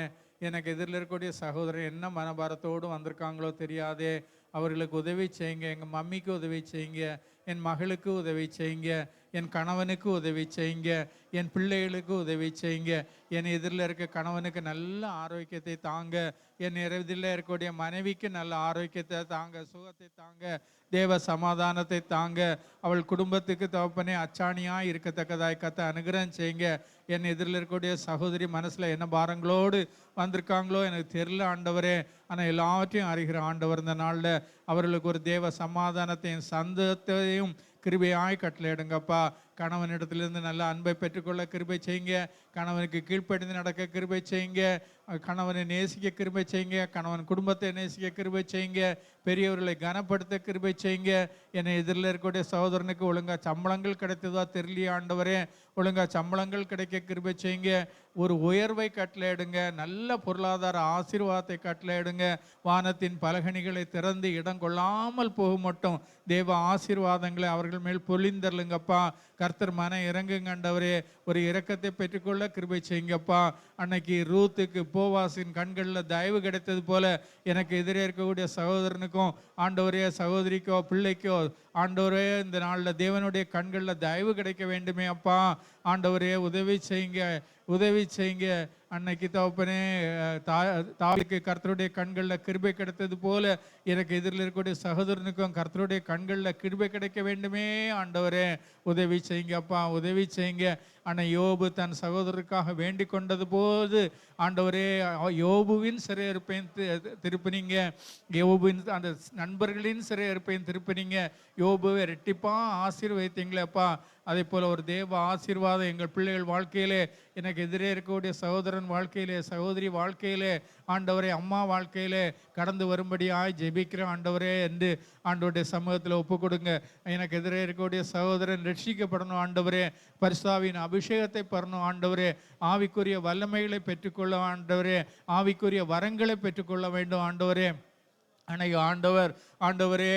எனக்கு எதிரில் இருக்கக்கூடிய சகோதரர் என்ன மனபாரத்தோடு வந்திருக்காங்களோ தெரியாதே, அவர்களுக்கு உதவி செய்யுங்க. எங்கள் மம்மிக்கு உதவி செய்யுங்க, என் மகளுக்கு உதவி செய்யுங்க, என் கணவனுக்கு உதவி செய்யுங்க, என் பிள்ளைகளுக்கு உதவி செய்யுங்க. என் எதிரில் இருக்க கணவனுக்கு நல்ல ஆரோக்கியத்தை தாங்க, என் எதிரில் இருக்கக்கூடிய மனைவிக்கு நல்ல ஆரோக்கியத்தை தாங்க, சுகத்தை தாங்க, தேவ சமாதானத்தை தாங்க. அவள் குடும்பத்துக்கு தகப்பனே அச்சாணியாக இருக்கத்தக்கதாய் கத்த அனுகிரகம் செய்யுங்க. என் எதிரில் இருக்கக்கூடிய சகோதரி மனசில் என்ன பாரங்களோடு வந்திருக்காங்களோ எனக்கு தெரியல ஆண்டவரே, ஆனால் எல்லாவற்றையும் அறிகிற ஆண்டவர் இந்த நாளில் அவர்களுக்கு ஒரு தேவ சமாதானத்தையும் சந்தத்தையும் கிருபையாய் கட்டளையிடுங்கப்பா. கணவனிடத்திலிருந்து நல்ல அன்பை பெற்றுக்கொள்ள கிருபை செய்யுங்க. கணவனுக்கு கீழ்ப்படிந்து நடக்க கிருபை செய்யுங்க. கணவனை நேசிக்க கிருபை செய்யுங்க. கணவன் குடும்பத்தை நேசிக்க கிருபை செய்யுங்க. பெரியவர்களை கனப்படுத்த கிருபை செய்யுங்க. என்னை எதிரில் இருக்கக்கூடிய சகோதரனுக்கு ஒழுங்கா சம்பளங்கள் கிடைத்ததா தெரியலையா ஆண்டவரே, ஒழுங்கா சம்பளங்கள் கிடைக்க கிருபை செய்யுங்க. ஒரு உயர்வை கட்டளையிடுங்க. நல்ல பொருளாதார ஆசீர்வாதத்தை கட்டளையிடுங்க. வானத்தின் பலகணிகளை திறந்து இடம் கொள்ளாமல் போக மட்டும் தேவ ஆசீர்வாதங்களை அவர்கள் மேல் பொழிந்தருளுங்கப்பா. கர்த்தர் மன இறங்குங்க ஆண்டவரே, ஒரு இரக்கத்தை பெற்றுக்கொள்ள கிருபை செய்யுங்கப்பா. அன்னைக்கு ரூத்துக்கு போவாசின் கண்களில் தயவு கிடைத்தது போல எனக்கு எதிரே இருக்கக்கூடிய சகோதரனுக்கும் ஆண்டவரே, சகோதரிக்கோ பிள்ளைக்கோ ஆண்டவரே இந்த நாளில் தேவனுடைய கண்களில் தயவு கிடைக்க வேண்டுமே அப்பா. ஆண்டவரே உதவி செய்யுங்க, உதவி செய்யுங்க. அன்னைக்கு தகப்பனே தாவிக்கு கர்த்தருடைய கண்களில் கிருபை கிடைத்தது போல எனக்கு எதிரில் இருக்கக்கூடிய சகோதரனுக்கும் கர்த்தருடைய கண்களில் கிருபை கிடைக்க வேண்டுமே ஆண்டவரே, உதவி செய்யுங்க அப்பா, உதவி செய்யுங்க. ஆனால் யோபு தன் சகோதரருக்காக வேண்டி கொண்டது போது ஆண்டவரே யோபுவின் சிறையிருப்பையும் திருப்பினீங்க, யோபுவின் அந்த நண்பர்களின் சிறையிருப்பையும் திருப்பினீங்க. யோபுவை ரெட்டிப்பாக ஆசீர்வதித்தீங்களேப்பா. அதே போல் ஒரு தேவ ஆசீர்வாதம் எங்கள் பிள்ளைகள் வாழ்க்கையிலே, எனக்கு எதிரே இருக்கக்கூடிய சகோதரன் வாழ்க்கையிலே, சகோதரி வாழ்க்கையிலே, ஆண்டவரே அம்மா வாழ்க்கையிலே கடந்து வரும்படியாய் ஜெபிக்கிறேன் ஆண்டவரே என்று ஆண்டவருடைய சமூகத்தில் ஒப்பு கொடுங்க. எனக்கு எதிரே இருக்கக்கூடிய சகோதரன் ரட்சிக்கப்படணும் ஆண்டவரே, பரிசுத்தாவின் அபிஷேகத்தை பெறணும் ஆண்டவரே, ஆவிக்குரிய வல்லமைகளை பெற்றுக்கொள்ள ஆண்டவரே, ஆவிக்குரிய வரங்களை பெற்றுக்கொள்ள வேண்டும் ஆண்டவரே. அன்னைக்கு ஆண்டவரே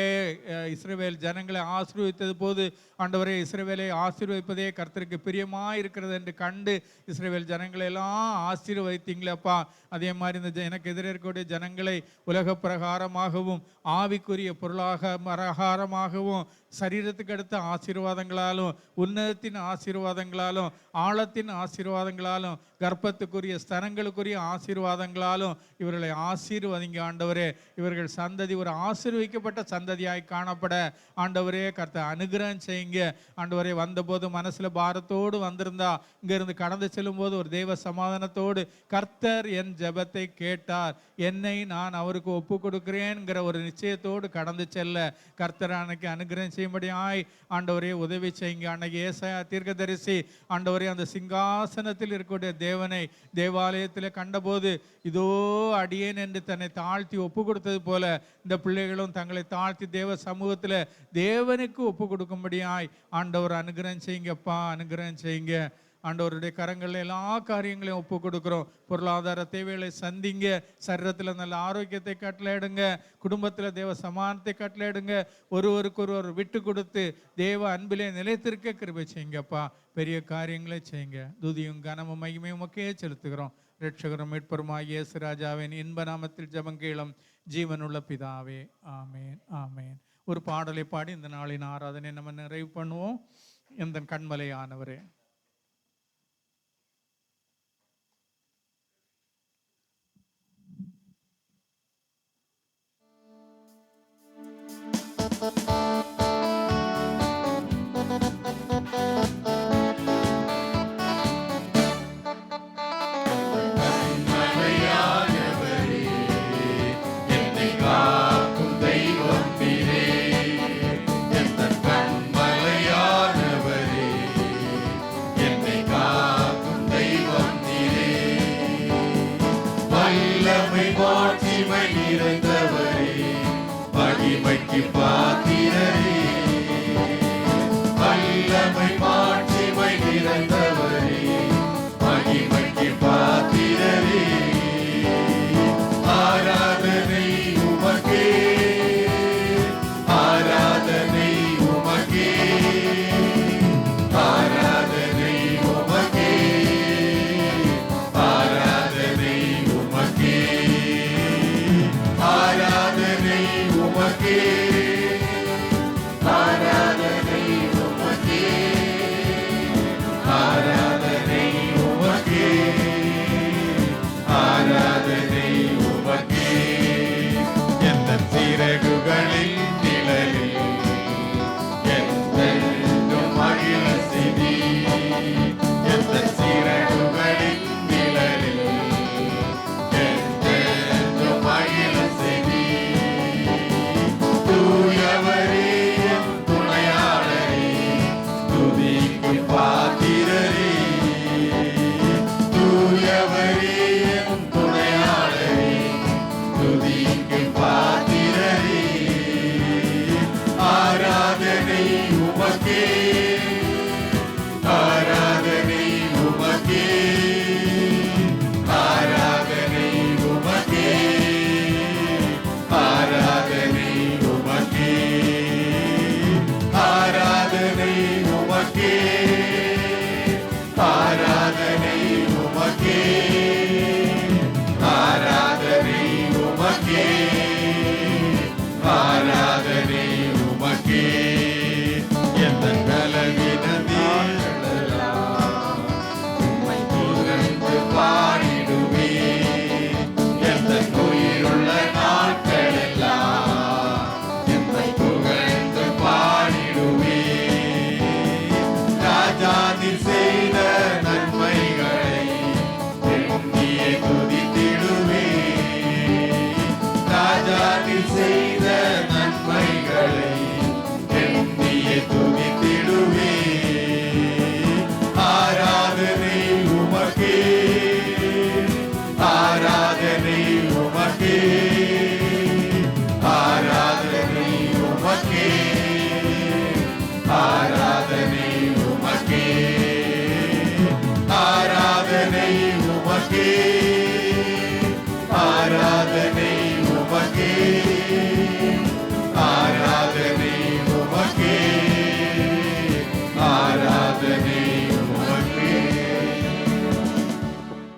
இஸ்ரவேல் ஜனங்களை ஆசீர்வதித்தது போது ஆண்டவரே இஸ்ரவேலை ஆசீர்வதிப்பதே கர்த்தருக்கு பிரியமாக இருக்கிறது என்று கண்டு இஸ்ரவேல் ஜனங்களை எல்லாம் ஆசீர்வதித்தீங்களப்பா. அதே மாதிரி இந்த எனக்கு எதிரே இருக்கக்கூடிய ஜனங்களை உலக பிரகாரமாகவும் ஆவிக்குரிய பிரகாரமாகவும் சரீரத்துக்கு அடுத்த ஆசீர்வாதங்களாலும் உன்னதத்தின் ஆசீர்வாதங்களாலும் ஆழத்தின் ஆசீர்வாதங்களாலும் கர்ப்பத்துக்குரிய ஸ்தனங்களுக்குரிய ஆசீர்வாதங்களாலும் இவர்களை ஆசீர்வதிங்க ஆண்டவரே. இவர்கள் சந்ததி ஒரு ஆசீர்வதிக்கப்பட்ட சந்ததியாய் காணப்பட ஆண்டவரே கர்த்தர் அனுகிரகம் செய்யுங்க ஆண்டவரே. வந்தபோது மனசுல பாரத்தோடு வந்திருந்தா இங்கிருந்து கடந்து செல்லும் போது ஒரு தெய்வ சமாதானத்தோடு கர்த்தர் என் ஜெபத்தை கேட்டார், என்னை நான் அவருக்கு ஒப்பு கொடுக்கிறேன்ங்கிற ஒரு நிச்சயத்தோடு கடந்து செல்ல கர்த்தர் அன்னைக்கு அனுகிரகம் செய்யும்படியாய் ஆண்டவரே உதவி செய்யுங்க. அன்னைக்கு ஏசாயா தீர்க்கதரிசி ஆண்டவரே அந்த சிங்காசனத்தில் இருக்கக்கூடிய தேவனை தேவாலயத்தில் கண்டபோது இதோ அடியேன் என்று தன்னை தாழ்த்தி ஒப்பு கொடுத்தது போல இந்த பிள்ளைகளும் தங்களை தாழ்த்தி தேவ சமூகத்தில் தேவனுக்கு ஒப்பு கொடுக்கும்படியாய் ஆண்டவர் அனுகிரகம் செய்யுங்கப்பா, அனுகிரகம் செய்யுங்க. ஆண்டவருடைய கரங்களில் எல்லா காரியங்களையும் ஒப்பு கொடுக்குறோம். பொருளாதார தேவைகளை சந்திங்க, சரீரத்தில் நல்ல ஆரோக்கியத்தை கட்டளையிடுங்க, குடும்பத்தில் தேவ சமானத்தை கட்டளையிடுங்க, ஒருவருக்கொருவர் விட்டு கொடுத்து தேவ அன்பிலே நிலைத்திருக்க கிருபை செய்யுங்கப்பா. பெரிய காரியங்களை செய்யுங்க. துதியும் கனமும் மகிமையும் உமக்கே செலுத்துகிறோம். ரட்சகரும் மீட்பருமாகிய இயேசு ராஜாவின் இன்ப நாமத்தில் ஜெபங்கேளும் ஜீவனுள்ள பிதாவே, ஆமேன், ஆமேன். ஒரு பாடலை பாடி இந்த நாளின் ஆராதனை நம்ம நிறைவு பண்ணுவோம். எந்த கண்மலையானவரே. மாட்சிமை நிறைந்தவரே, மகிமைக்கு பாத்திரரே. வல்லமை மாட்சிமை நிறைந்தவரே, மகிமைக்கு பாத்திரரே. ஆராதனை உமக்கே, ஆராதனை உமக்கே, ஆராதனை உமக்கே, ஆராதனை உமக்கே, ஆராதனை உமக்கே, ஆராதனை உமக்கே, ஆராதனை உமக்கே, ஆராதனை உமக்கே. எந்த சிறகுகளின் நிழலில் என்றென்றும் மகிழ செய்தி, எந்த சிறகுகளின் நிழலில் என்றென்றும் மகிழ செய்தி. தூயவரே என் துணையாளரே, துதிக்கு பாத்திரரே. தூயவரே என் துணையாளரே, துதிக்கு பாத்திரரே. ஆராதனை உமக்கே, ஆராதனை உமக்கே, ஆராதனை உமக்கே, ஆராதனை உமக்கே, ஆராதனை உமக்கே, ஆராதனை உமக்கே, ஆராதனை உமக்கே, ஆராதனை உமக்கே. எந்த கலவினதெல்லாம் உம்மை புகழ்ந்து பாடிடுவே, எந்த உயிருள்ள நாட்களெல்லாம் உம்மை புகழ்ந்து பாடிடுவே. ராஜாதி செய்த நன்மைகளை எண்ணியே துதித்திடுவே, ராஜாதி செய்த நன்மைகளை எண்ணியே துதித்திடுவே. ஆராதனை உமக்கே, ஆராதனை உமக்கே, ஆராதனை உமக்கே, ஆராதனை உமக்கே, ஆராதனை உமக்கே, ஆராதனை உமக்கே, ஆராதனை உமக்கே, ஆராதனை உமக்கே.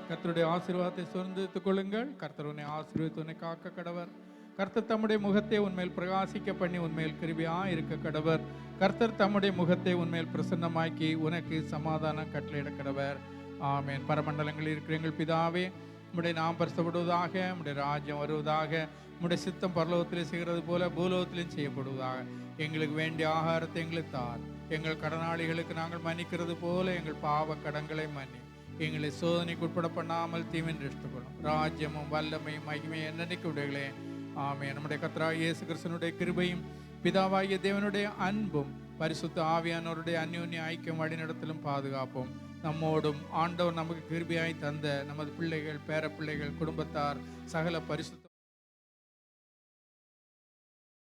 கர்த்தருடைய ஆசீர்வாதத்தை சுதந்திரித்துக் கொள்ளுங்கள். கர்த்தர் உன்னை ஆசீர்வதித்து உன்னை காக்க கடவர். கர்த்தர் தம்முடைய முகத்தை உன்மேல் பிரகாசிக்க பண்ணி உன்மேல் கிருபையா இருக்க கடவர். கர்த்தர் தம்முடைய முகத்தை உன்மேல் பிரசன்னமாக்கி உனக்கு சமாதானம் கட்டளையிட கடவர். ஆமென். பரமண்டலங்களில் இருக்கிற எங்கள் பிதாவே, உம்முடைய நாம் பரிசுத்தப்படுவதாக, உம்முடைய ராஜ்யம் வருவதாக, உம்முடைய சித்தம் பரலோகத்திலே செய்கிறது போல பூலோகத்திலும் செய்யப்படுவதாக. எங்களுக்கு வேண்டிய ஆகாரத்தை எங்களுக்கு தார். எங்கள் கடனாளிகளுக்கு நாங்கள் மன்னிக்கிறது போல எங்கள் பாவ கடன்களை மன்னி. எங்களை சோதனைக்கு உட்பட பண்ணாமல் தீவின் ரட்சித்துக்கொள்ளும். ராஜ்யமும் வல்லமையும் மகிமையும் என்னைக்கு உடையகளே. ஆமென். நம்முடைய கர்த்தராகிய இயேசு கிறிஸ்துவினுடைய கிருபையும் பிதாவாகிய தேவனுடைய அன்பும் பரிசுத்த ஆவியானவருடைய அந்யோன்ய ஐக்கியம் வழிநடத்தலும் பாதுகாப்பும் நம்மோடும் ஆண்டவர் நமக்கு கிருபையாய் தந்த நமது பிள்ளைகள், பேர பிள்ளைகள், குடும்பத்தார், சகல பரிசுத்த